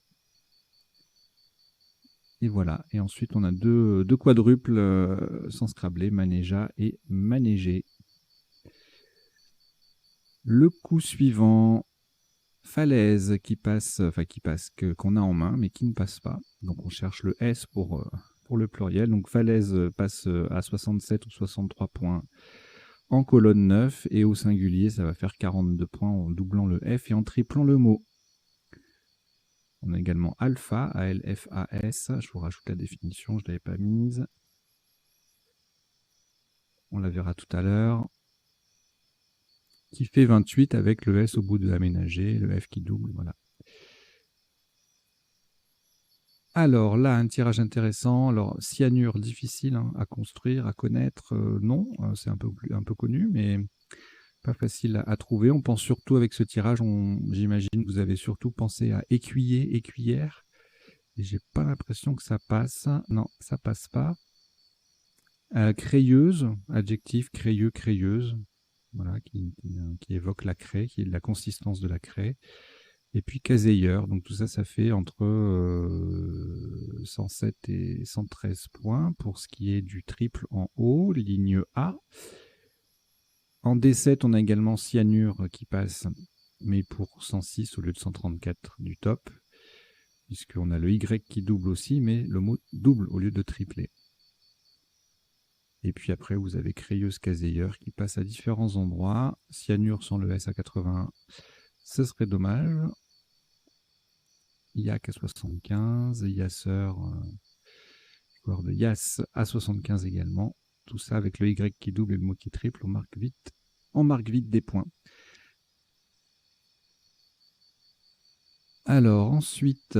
Et voilà. Et ensuite, on a deux quadruples sans scrabler, manéja et manéger. Le coup suivant, falaise qu'on a en main, mais qui ne passe pas. Donc on cherche le S pour le pluriel. Donc falaise passe à 67 ou 63 points en colonne 9, et au singulier, ça va faire 42 points en doublant le F et en triplant le mot. On a également alpha, A-L-F-A-S. Je vous rajoute la définition, je ne l'avais pas mise. On la verra tout à l'heure. Qui fait 28 avec le S au bout de aménager, le F qui double, voilà. Alors là, un tirage intéressant. Alors, cyanure, difficile à construire, à connaître. Non, c'est un peu connu, mais pas facile à trouver. On pense surtout avec ce tirage, j'imagine que vous avez surtout pensé à écuyer, écuyère. Et j'ai pas l'impression que ça passe. Non, ça passe pas. Crayeuse, adjectif crayeux, crayeuse. Voilà, qui évoque la craie, qui est la consistance de la craie. Et puis caséieur, donc tout ça, ça fait entre 107 et 113 points pour ce qui est du triple en haut, ligne A. En D7, on a également cyanure qui passe, mais pour 106 au lieu de 134 du top, puisqu'on a le Y qui double aussi, mais le mot double au lieu de tripler. Et puis après, vous avez crayeuse, caséieur qui passe à différents endroits. Cyanure sans le S à 81, ce serait dommage. Yak à 75, Yasser, joueur de Yas à 75 également. Tout ça avec le Y qui double et le mot qui triple, on marque vite des points. Alors ensuite,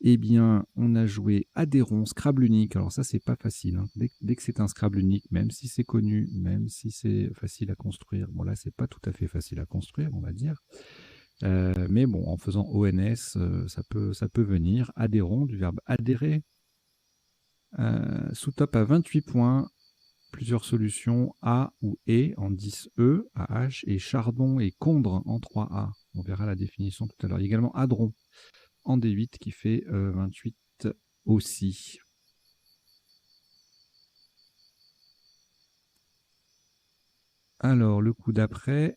eh bien, on a joué Adéron, Scrabble unique. Alors ça, c'est pas facile. Hein. Dès que c'est un Scrabble unique, même si c'est connu, même si c'est facile à construire, bon là, c'est pas tout à fait facile à construire, on va dire. Mais bon, en faisant ONS, ça peut venir. Adéron, du verbe adhérer. Sous-top à 28 points. Plusieurs solutions, A ou E en 10E, AH, et Chardon et Condre en 3A. On verra la définition tout à l'heure. Il y a également Adron en D8 qui fait 28 aussi. Alors, le coup d'après.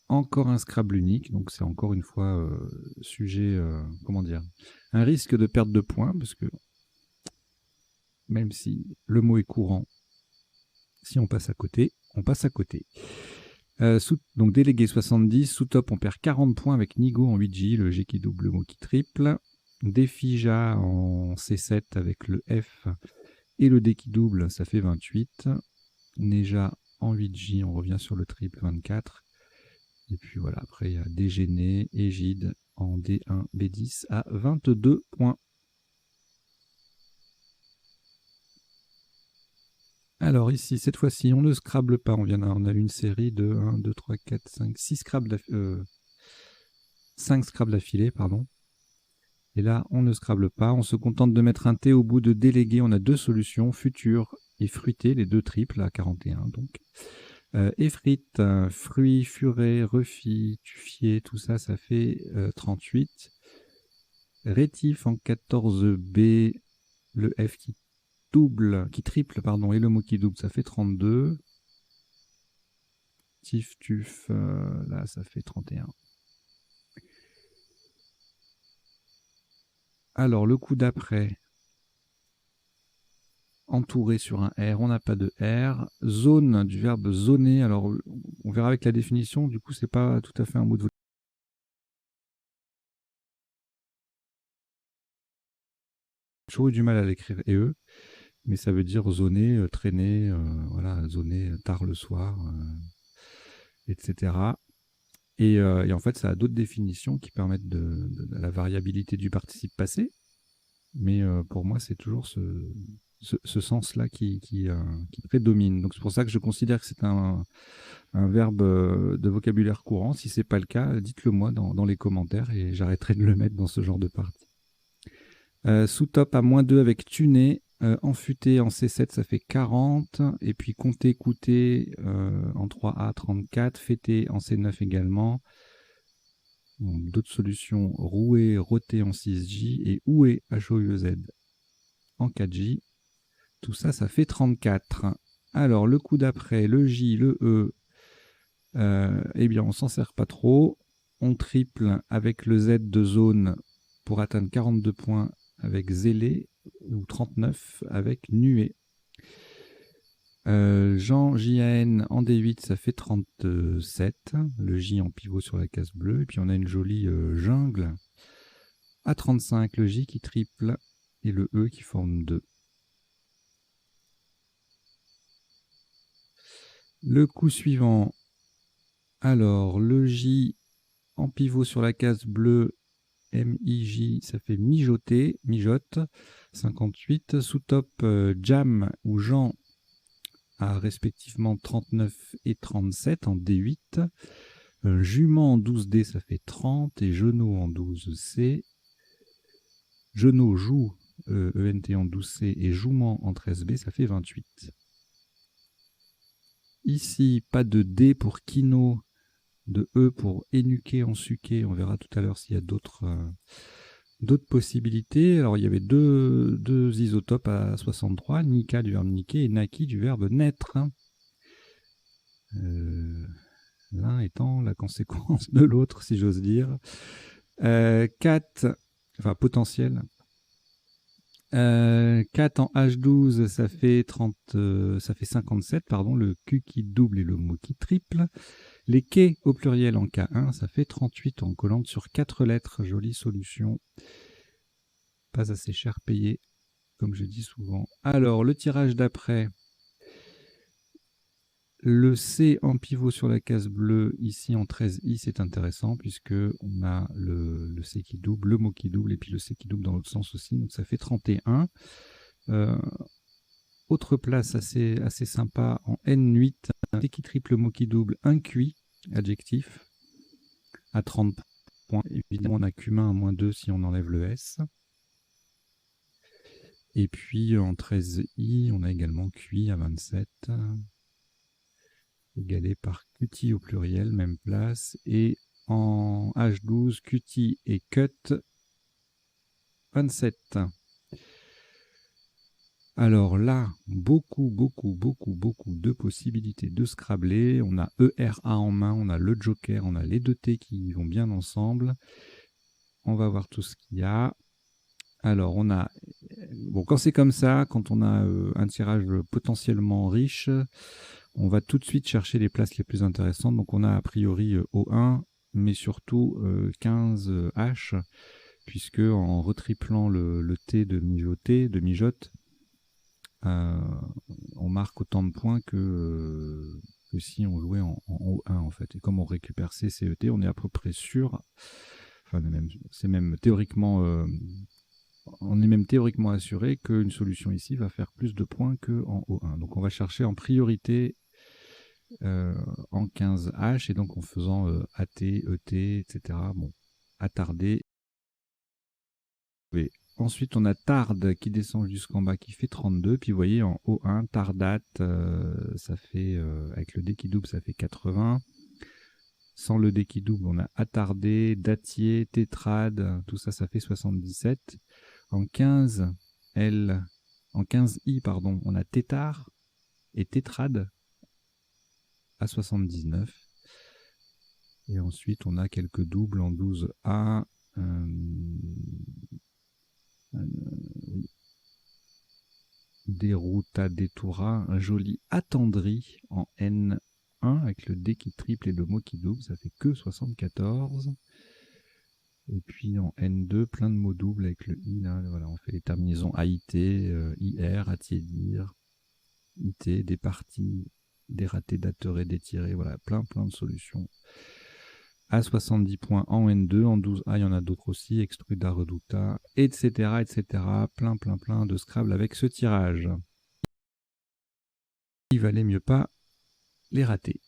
Encore un Scrabble unique, donc c'est encore une fois sujet, comment dire, un risque de perte de points, parce que même si le mot est courant, si on passe à côté, on passe à côté. Donc délégué 70, sous top on perd 40 points avec Nigo en 8J, le G qui double, le mot qui triple. Défija en C7 avec le F et le D qui double, ça fait 28. Neja en 8J, on revient sur le triple, 24. Et puis voilà, après il y a Dégéné, Égide en D1, B10 à 22 points. Alors ici, cette fois-ci, on ne scrable pas. On a une série de 1, 2, 3, 4, 5, 6 scrabbles 5 scrabbles d'affilée, pardon. Et là, on ne scrable pas. On se contente de mettre un T au bout de délégué. On a deux solutions, futur et fruité, les deux triples à 41 donc. Effrite, fruit, furet, refi, tufier, tout ça, ça fait 38. Rétif en 14B, le F qui triple, pardon, et le mot qui double, ça fait 32. Tif, tuf, là, ça fait 31. Alors, le coup d'après, entouré sur un R, on n'a pas de R. Zone, du verbe zoner, alors on verra avec la définition, du coup, c'est pas tout à fait un mot de vocabulaire. J'ai toujours eu du mal à l'écrire EE, mais ça veut dire zoner, traîner, voilà, zoner tard le soir, etc. Et en fait, ça a d'autres définitions qui permettent de la variabilité du participe passé. Mais pour moi, c'est toujours ce sens-là qui prédomine. Donc c'est pour ça que je considère que c'est un verbe de vocabulaire courant. Si ce n'est pas le cas, dites-le moi dans les commentaires et j'arrêterai de le mettre dans ce genre de partie. Sous-top à -2 avec tuner. Enfuté en C7, ça fait 40. Et puis compter, coûter en 3A, 34. Fêter en C9 également. D'autres solutions, rouer, roter en 6J et ouer, H-O-U-E-Z, en 4J. Tout ça, ça fait 34. Alors, le coup d'après, le J, le E, eh bien, on s'en sert pas trop. On triple avec le Z de zone pour atteindre 42 points avec zélé ou 39 avec nuée. Jean, J-A-N en D8, ça fait 37. Le J en pivot sur la case bleue. Et puis on a une jolie jungle à 35. Le J qui triple et le E qui forme 2. Le coup suivant. Alors, le J en pivot sur la case bleue. M-I-J, ça fait mijoter, mijote. 58. Sous-top, Jam ou Jean à respectivement 39 et 37 en D8. Jument en 12D, ça fait 30. Et Genou en 12C. Genou joue, ENT en 12C. Et Jouement en 13B, ça fait 28. Ici, pas de D pour Kino, de E pour énuquer en suqué. On verra tout à l'heure s'il y a d'autres possibilités. Alors, il y avait deux isotopes à 63, Nika du verbe niquer et Naki du verbe naître. L'un étant la conséquence de l'autre, si j'ose dire. 4, enfin potentiel. 4 en H12, ça fait 57, pardon, le Q qui double et le mot qui triple. Les quais au pluriel en K1, ça fait 38 en collante sur 4 lettres. Jolie solution. Pas assez cher payé, comme je dis souvent. Alors, le tirage d'après. Le C en pivot sur la case bleue, ici en 13i, c'est intéressant puisque on a le C qui double, le mot qui double et puis le C qui double dans l'autre sens aussi, donc ça fait 31. Autre place assez sympa en N8, un C qui triple, mot qui double, un QI, adjectif, à 30 points. Évidemment, on a Q1 à moins 2 si on enlève le S. Et puis en 13i, on a également QI à 27. Égalé par QT au pluriel, même place. Et en H12, QT et cut, 27. Alors là, beaucoup de possibilités de scrabbler. On a ERA en main, on a le joker, on a les deux T qui vont bien ensemble. On va voir tout ce qu'il y a. Alors, on a... Bon, quand c'est comme ça, quand on a un tirage potentiellement riche, on va tout de suite chercher les places les plus intéressantes. Donc, on a a priori O1, mais surtout 15H, puisque en retriplant le T de mijote, on marque autant de points que si on jouait en O1, en fait. Et comme on récupère C, C, E, T, on est à peu près sûr, enfin, c'est même théoriquement... on est même théoriquement assuré qu'une solution ici va faire plus de points qu'en O1. Donc on va chercher en priorité en 15H et donc en faisant AT, ET, etc. Bon, attarder. Ensuite on a Tarde qui descend jusqu'en bas qui fait 32. Puis vous voyez en O1, Tardate, ça fait, avec le D qui double, ça fait 80. Sans le D qui double, on a attardé, datier, tétrade, tout ça, ça fait 77. En 15i, pardon, on a tétard et tétrade à 79. Et ensuite, on a quelques doubles en 12a. Dérouta, détoura, un joli attendri en N1 avec le D qui triple et le mot qui double, ça fait que 74. Et puis en N2, plein de mots doubles avec le I, là, voilà, on fait les terminaisons AIT, IR, attiédir, IT, des parties, dératé, dateré, détiré, voilà, plein de solutions. À 70 points en N2, en 12A, il y en a d'autres aussi, extruda, reduta, etc., etc. Plein de Scrabble avec ce tirage. Il valait mieux pas les rater.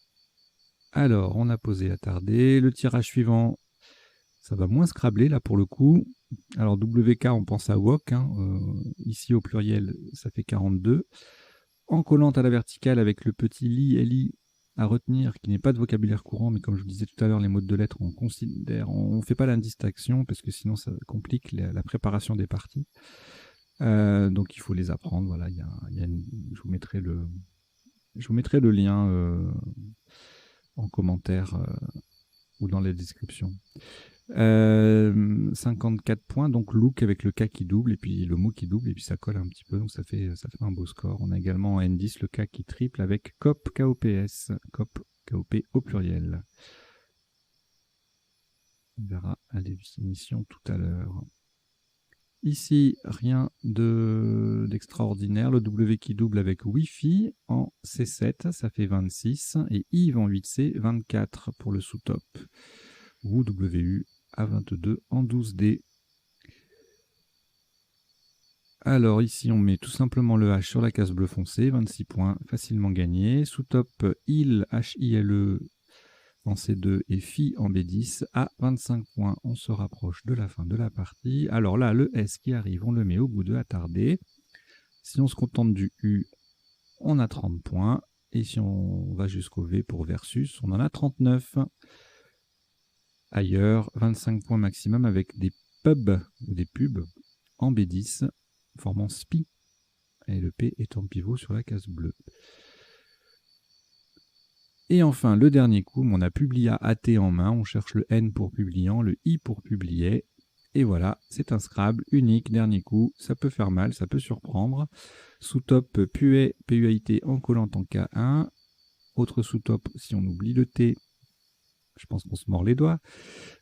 Alors, on a posé attardé. Le tirage suivant, ça va moins scrabbler là pour le coup. Alors WK, on pense à wok. Hein. Ici au pluriel, ça fait 42. En collante à la verticale avec le petit li à retenir, qui n'est pas de vocabulaire courant, mais comme je vous disais tout à l'heure, les mots de lettres, on ne fait pas la distinction parce que sinon ça complique la préparation des parties. Donc il faut les apprendre. Voilà, je vous mettrai le lien en commentaire ou dans les descriptions. 54 points, donc look avec le K qui double et puis le mot qui double et puis ça colle un petit peu, donc ça fait un beau score. On a également en N10 le K qui triple avec COP, KOPS, COP, KOP au pluriel. On verra à la définition tout à l'heure. Ici, rien d'extraordinaire. Le W qui double avec Wi-Fi en C7, ça fait 26. Et Yves en 8C, 24 pour le sous-top. Ou WU à 22 en 12D. Alors ici, on met tout simplement le H sur la case bleu foncé, 26 points, facilement gagné. Sous-top, IL, H-I-L-E en C2 et Phi en B10 à 25 points. On se rapproche de la fin de la partie. Alors là, le S qui arrive, on le met au bout de attardé. Si on se contente du U, on a 30 points. Et si on va jusqu'au V pour versus, on en a 39. Ailleurs, 25 points maximum avec des pubs ou des pubs en B10 formant SPI. Et le P est en pivot sur la case bleue. Et enfin, le dernier coup, on a publia AT en main, on cherche le N pour publiant, le I pour publier, Et voilà, c'est un Scrabble unique, dernier coup. Ça peut faire mal, ça peut surprendre. Sous-top PUAT, PUAIT en collant en K1. Autre sous-top, si on oublie le T, je pense qu'on se mord les doigts.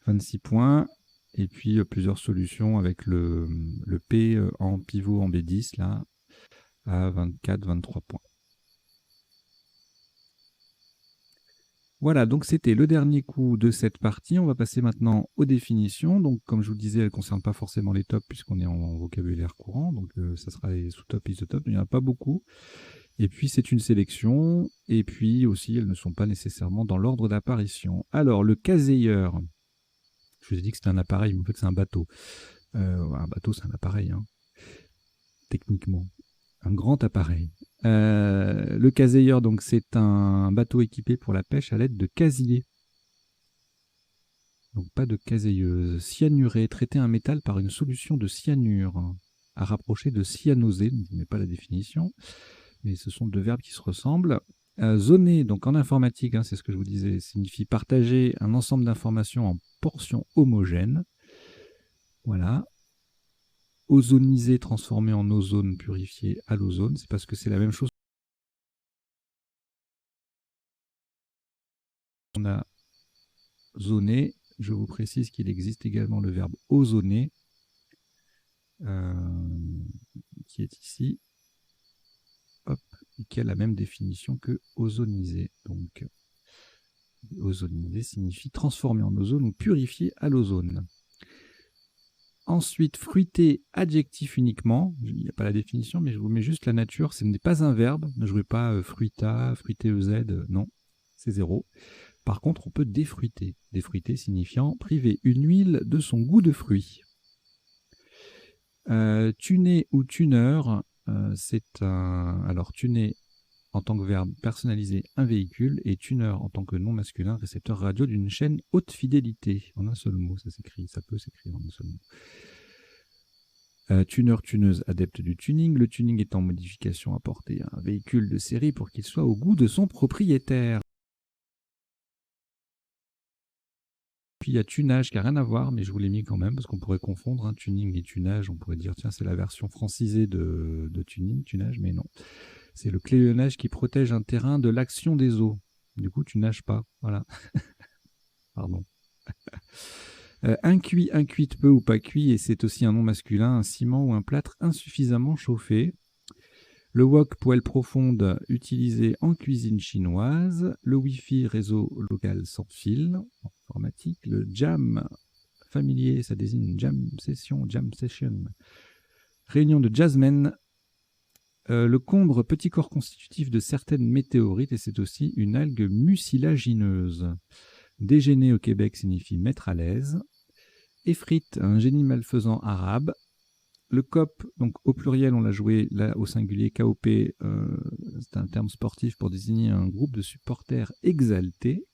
26 points. Et puis plusieurs solutions avec le P en pivot en B10, là, à 24, 23 points. Voilà, donc c'était le dernier coup de cette partie. On va passer maintenant aux définitions. Donc, comme je vous le disais, elles ne concernent pas forcément les tops puisqu'on est en vocabulaire courant. Donc, ça sera les sous-tops, isotopes. Il n'y en a pas beaucoup. Et puis, c'est une sélection. Et puis aussi, elles ne sont pas nécessairement dans l'ordre d'apparition. Alors, le caseyeur. Je vous ai dit que c'était un appareil, mais en fait, c'est un bateau. Un bateau, c'est un appareil, hein, techniquement. Un grand appareil. Le caseyeur, donc, c'est un bateau équipé pour la pêche à l'aide de casiers. Donc pas de caseilleuse. Cyanuré, traiter un métal par une solution de cyanure, à rapprocher de cyanosé, donc je ne mets pas la définition, mais ce sont deux verbes qui se ressemblent. Zoner, donc en informatique, hein, c'est ce que je vous disais, signifie partager un ensemble d'informations en portions homogènes. Voilà. Ozoniser, transformer en ozone, purifier à l'ozone, c'est parce que c'est la même chose. On a zoné, je vous précise qu'il existe également le verbe ozoner, qui est ici. Hop, et qui a la même définition que ozoniser. Donc, ozoniser signifie transformer en ozone ou purifier à l'ozone. Ensuite, fruité, adjectif uniquement. Il n'y a pas la définition, mais je vous mets juste la nature. Ce n'est pas un verbe. Ne jouez pas fruita, fruité EZ. Non, c'est 0. Par contre, on peut défruiter. Défruiter signifiant priver une huile de son goût de fruit. Tuner ou tuneur, c'est un... Alors, tuner en tant que verbe, personnaliser un véhicule, et tuner en tant que nom masculin, récepteur radio d'une chaîne haute fidélité. En un seul mot, ça s'écrit, ça peut s'écrire en un seul mot. Tuner, tuneuse, adepte du tuning. Le tuning étant modification apportée à un véhicule de série pour qu'il soit au goût de son propriétaire. Puis il y a tunage qui n'a rien à voir, mais je vous l'ai mis quand même parce qu'on pourrait confondre hein, tuning et tunage. On pourrait dire, tiens, c'est la version francisée de tuning, tunage, mais non. C'est le cléonnage qui protège un terrain de l'action des eaux. Du coup, tu nages pas. Voilà. Pardon. Un cuit peu ou pas cuit, et c'est aussi un nom masculin, un ciment ou un plâtre insuffisamment chauffé. Le wok, poêle profonde, utilisé en cuisine chinoise. Le Wi-Fi, réseau local sans fil, informatique. Le jam, familier, ça désigne une jam session, réunion de jazzmen. Le combre, petit corps constitutif de certaines météorites, et c'est aussi une algue mucilagineuse. Déjeuner au Québec signifie mettre à l'aise. Effrite, un génie malfaisant arabe. Le COP, donc au pluriel, on l'a joué là au singulier KOP, c'est un terme sportif pour désigner un groupe de supporters exaltés.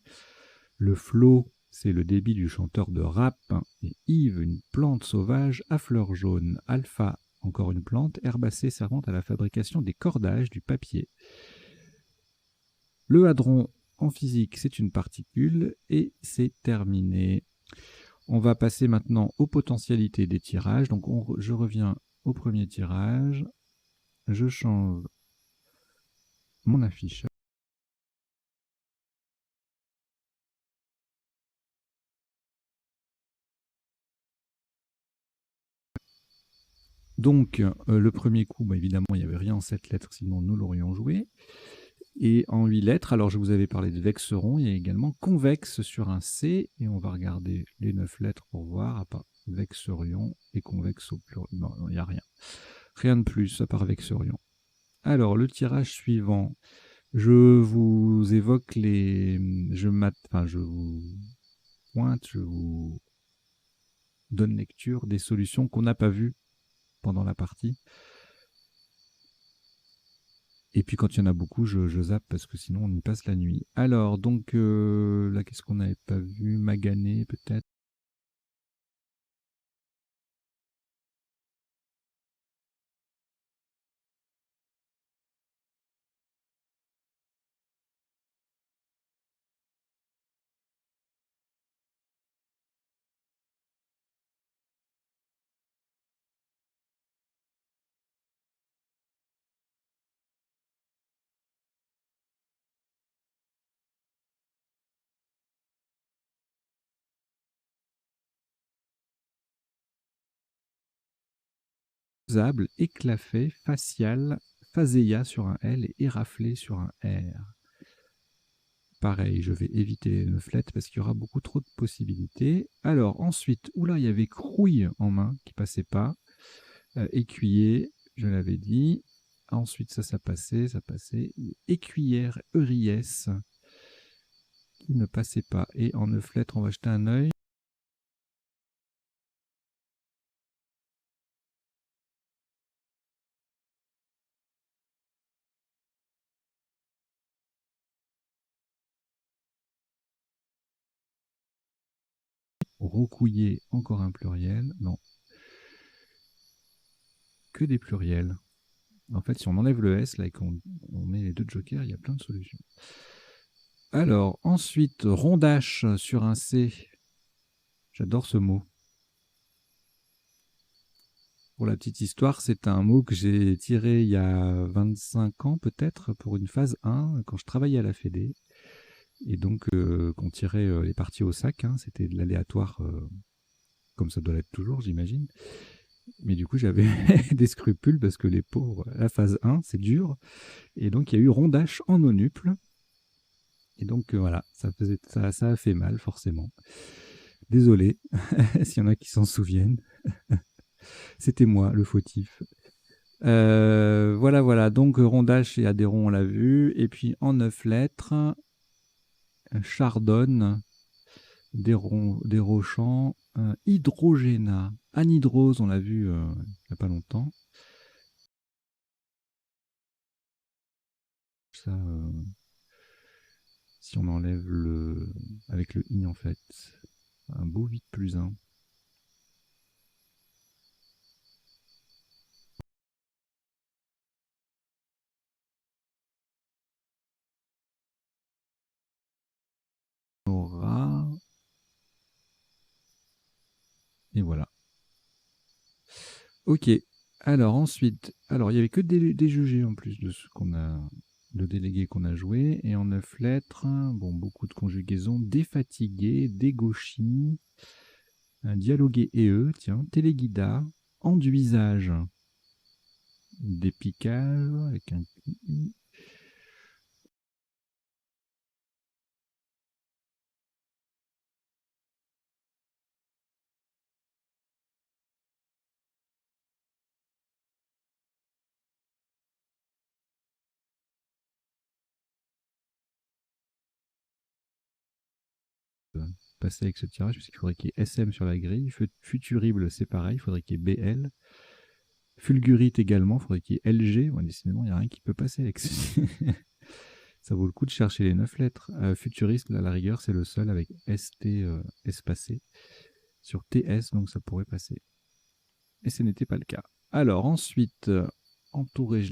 Le flow, c'est le débit du chanteur de rap. Et Yves, une plante sauvage à fleurs jaunes. Alpha, encore une plante herbacée servant à la fabrication des cordages du papier. Le hadron, en physique, c'est une particule et c'est terminé. On va passer maintenant aux potentialités des tirages. Donc je reviens au premier tirage. Je change mon affiche. Donc, le premier coup, bah, évidemment, il n'y avait rien en 7 lettres, sinon nous l'aurions joué. Et en 8 lettres, alors je vous avais parlé de vexeron, il y a également convexe sur un C, et on va regarder les 9 lettres pour voir, à part vexerion et convexe au pluriel. Non, il n'y a rien. Rien de plus, à part vexerion. Alors, le tirage suivant, je vous évoque les... je vous pointe, je vous donne lecture des solutions qu'on n'a pas vues pendant la partie. Et puis quand il y en a beaucoup, je zappe parce que sinon on y passe la nuit. Alors, donc là, qu'est-ce qu'on n'avait pas vu? Magané peut-être. faisable, éclafé, facial, phaséa sur un L et éraflé sur un R. Pareil, je vais éviter les 9 lettres parce qu'il y aura beaucoup trop de possibilités. Alors ensuite, oula, il y avait crouille en main qui passait pas. Écuyer, je l'avais dit. Ensuite, ça passait, ça passait. Écuyère, ERIS, qui ne passait pas. Et en 9 lettres, on va jeter un œil. Recouiller, encore un pluriel. Non. Que des pluriels. En fait, si on enlève le S, là, et qu'on met les deux jokers, il y a plein de solutions. Alors, ensuite, rondache sur un C. J'adore ce mot. Pour la petite histoire, c'est un mot que j'ai tiré il y a 25 ans peut-être pour une phase 1 quand je travaillais à la Fédé. Et donc, qu'on tirait les parties au sac, hein, c'était de l'aléatoire, comme ça doit l'être toujours, j'imagine. Mais du coup, j'avais des scrupules parce que les pauvres, la phase 1, c'est dur. Et donc, il y a eu rondache en nonuple. Et donc, voilà, ça a fait mal, forcément. Désolé, s'il y en a qui s'en souviennent. C'était moi, le fautif. Voilà. Donc, rondache et adhéron, on l'a vu. Et puis, en 9 lettres, chardonne, dérochant, hydrogénat, anhydrose, on l'a vu il n'y a pas longtemps. Ça, si on enlève le avec le i en fait, un beau 8 plus 1. On aura... Et voilà. Ok. Alors ensuite, alors il y avait que des jugés en plus de ce qu'on a, le délégué qu'on a joué. Et en 9 lettres, bon, beaucoup de conjugaisons, défatigué, dégauchis, dialoguer et eux, tiens, téléguida, enduisage, dépicage, avec un i. Passer avec ce tirage, parce qu'il faudrait qu'il y ait SM sur la grille. Futurible, c'est pareil, il faudrait qu'il y ait BL. Fulgurite également, il faudrait qu'il y ait LG. Bon, décidément, il n'y a rien qui peut passer avec ce... Ça vaut le coup de chercher les 9 lettres. Futuriste, à la rigueur, c'est le seul avec ST espacé sur TS, donc ça pourrait passer. Et ce n'était pas le cas. Alors ensuite, entouré,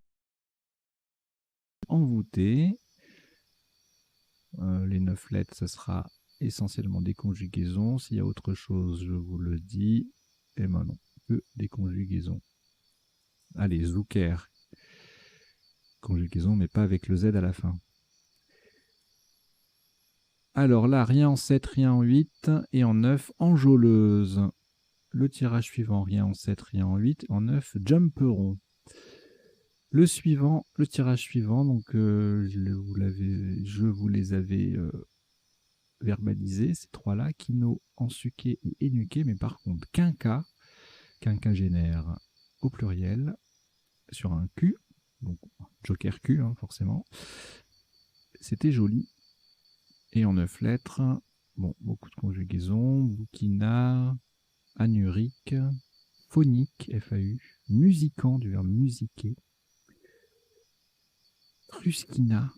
envoûté. Les 9 lettres, ça sera essentiellement des conjugaisons. S'il y a autre chose, je vous le dis. Et maintenant, que des conjugaisons. Allez, Zucker. Conjugaison, mais pas avec le Z à la fin. Alors là, rien en 7, rien en 8. Et en 9, enjôleuse. Le tirage suivant, rien en 7, rien en 8. En 9, jumperon. Le tirage suivant, donc je vous les avais verbalisés, ces trois-là, Kino, Ensuqué et Énuqué, mais par contre, quinquagénaire au pluriel, sur un Q, donc Joker Q, hein, forcément. C'était joli. Et en 9 lettres, bon, beaucoup de conjugaisons, bouquina, anurique, phonique, FAU, musicant, du verbe musiquer, Ruskina.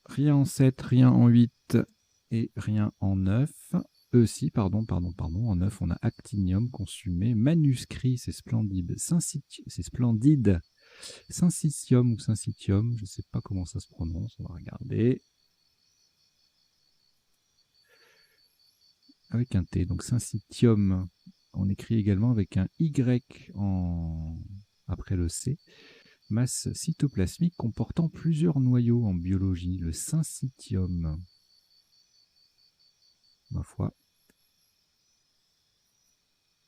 Rien en 7, rien en 8 et rien en 9. Si, pardon. En 9, on a actinium consumé, manuscrit, c'est splendide, c'est splendide, syncytium ou syncytium, je ne sais pas comment ça se prononce, on va regarder. Avec un T, donc syncytium, On écrit également avec un Y après le C. Masse cytoplasmique comportant plusieurs noyaux en biologie, le syncytium. Ma foi.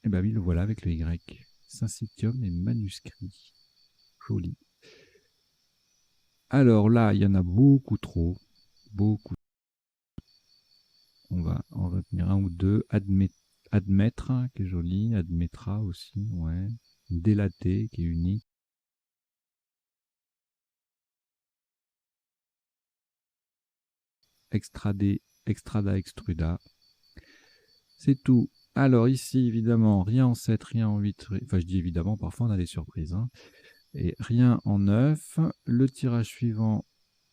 Eh bien oui, le voilà avec le Y. Syncytium et manuscrit. Joli. Alors là, il y en a beaucoup trop. Beaucoup. On va en retenir un ou deux. Admettre, qui est joli. Admettra aussi, ouais. Délaté, qui est unique. Extradé, extrada, extruda. C'est tout. Alors ici, évidemment, rien en 7, rien en 8. Enfin, je dis évidemment, parfois on a des surprises. Hein. Et rien en 9. Le tirage suivant,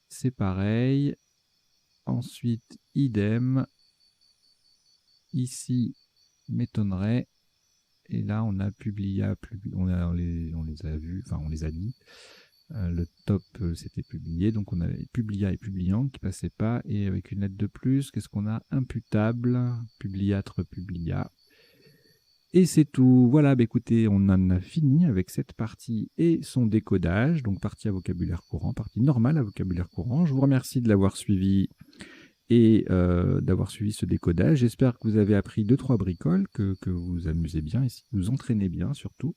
c'est pareil. Ensuite, idem. Ici, m'étonnerait. Et là, on a publié, on les a vus, enfin on les a dit. Le top, c'était publié. Donc on avait publia et publiant qui passaient pas. Et avec une lettre de plus, qu'est-ce qu'on a? Imputable, publiâtre, publia. Et c'est tout. Voilà, bah écoutez, on en a fini avec cette partie et son décodage. Donc partie à vocabulaire courant, partie normale à vocabulaire courant. Je vous remercie de l'avoir suivi et d'avoir suivi ce décodage. J'espère que vous avez appris 2-3 bricoles, que vous vous amusez bien et que vous entraînez bien surtout.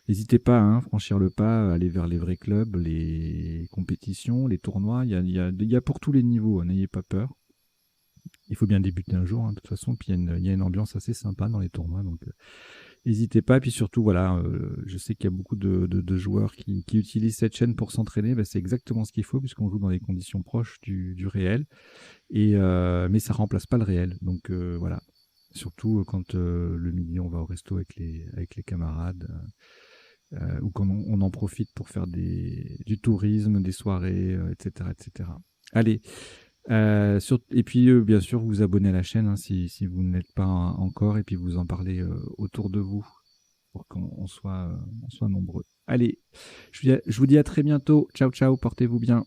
N'hésitez pas à franchir le pas, aller vers les vrais clubs, les compétitions, les tournois. Il y a pour tous les niveaux, n'ayez pas peur. Il faut bien débuter un jour, de toute façon. Puis il y a une ambiance assez sympa dans les tournois. Donc n'hésitez pas. Puis surtout, voilà, je sais qu'il y a beaucoup de joueurs qui utilisent cette chaîne pour s'entraîner. C'est exactement ce qu'il faut, puisqu'on joue dans des conditions proches du réel. Mais ça remplace pas le réel. Donc voilà. Surtout quand le midi, on va au resto avec les camarades. Ou quand on en profite pour faire du tourisme, des soirées, etc., etc. Allez, et puis bien sûr, vous abonnez à la chaîne si vous ne l'êtes pas encore, et puis vous en parlez autour de vous pour qu'on soit nombreux. Allez, je vous dis à très bientôt. Ciao, ciao, portez-vous bien.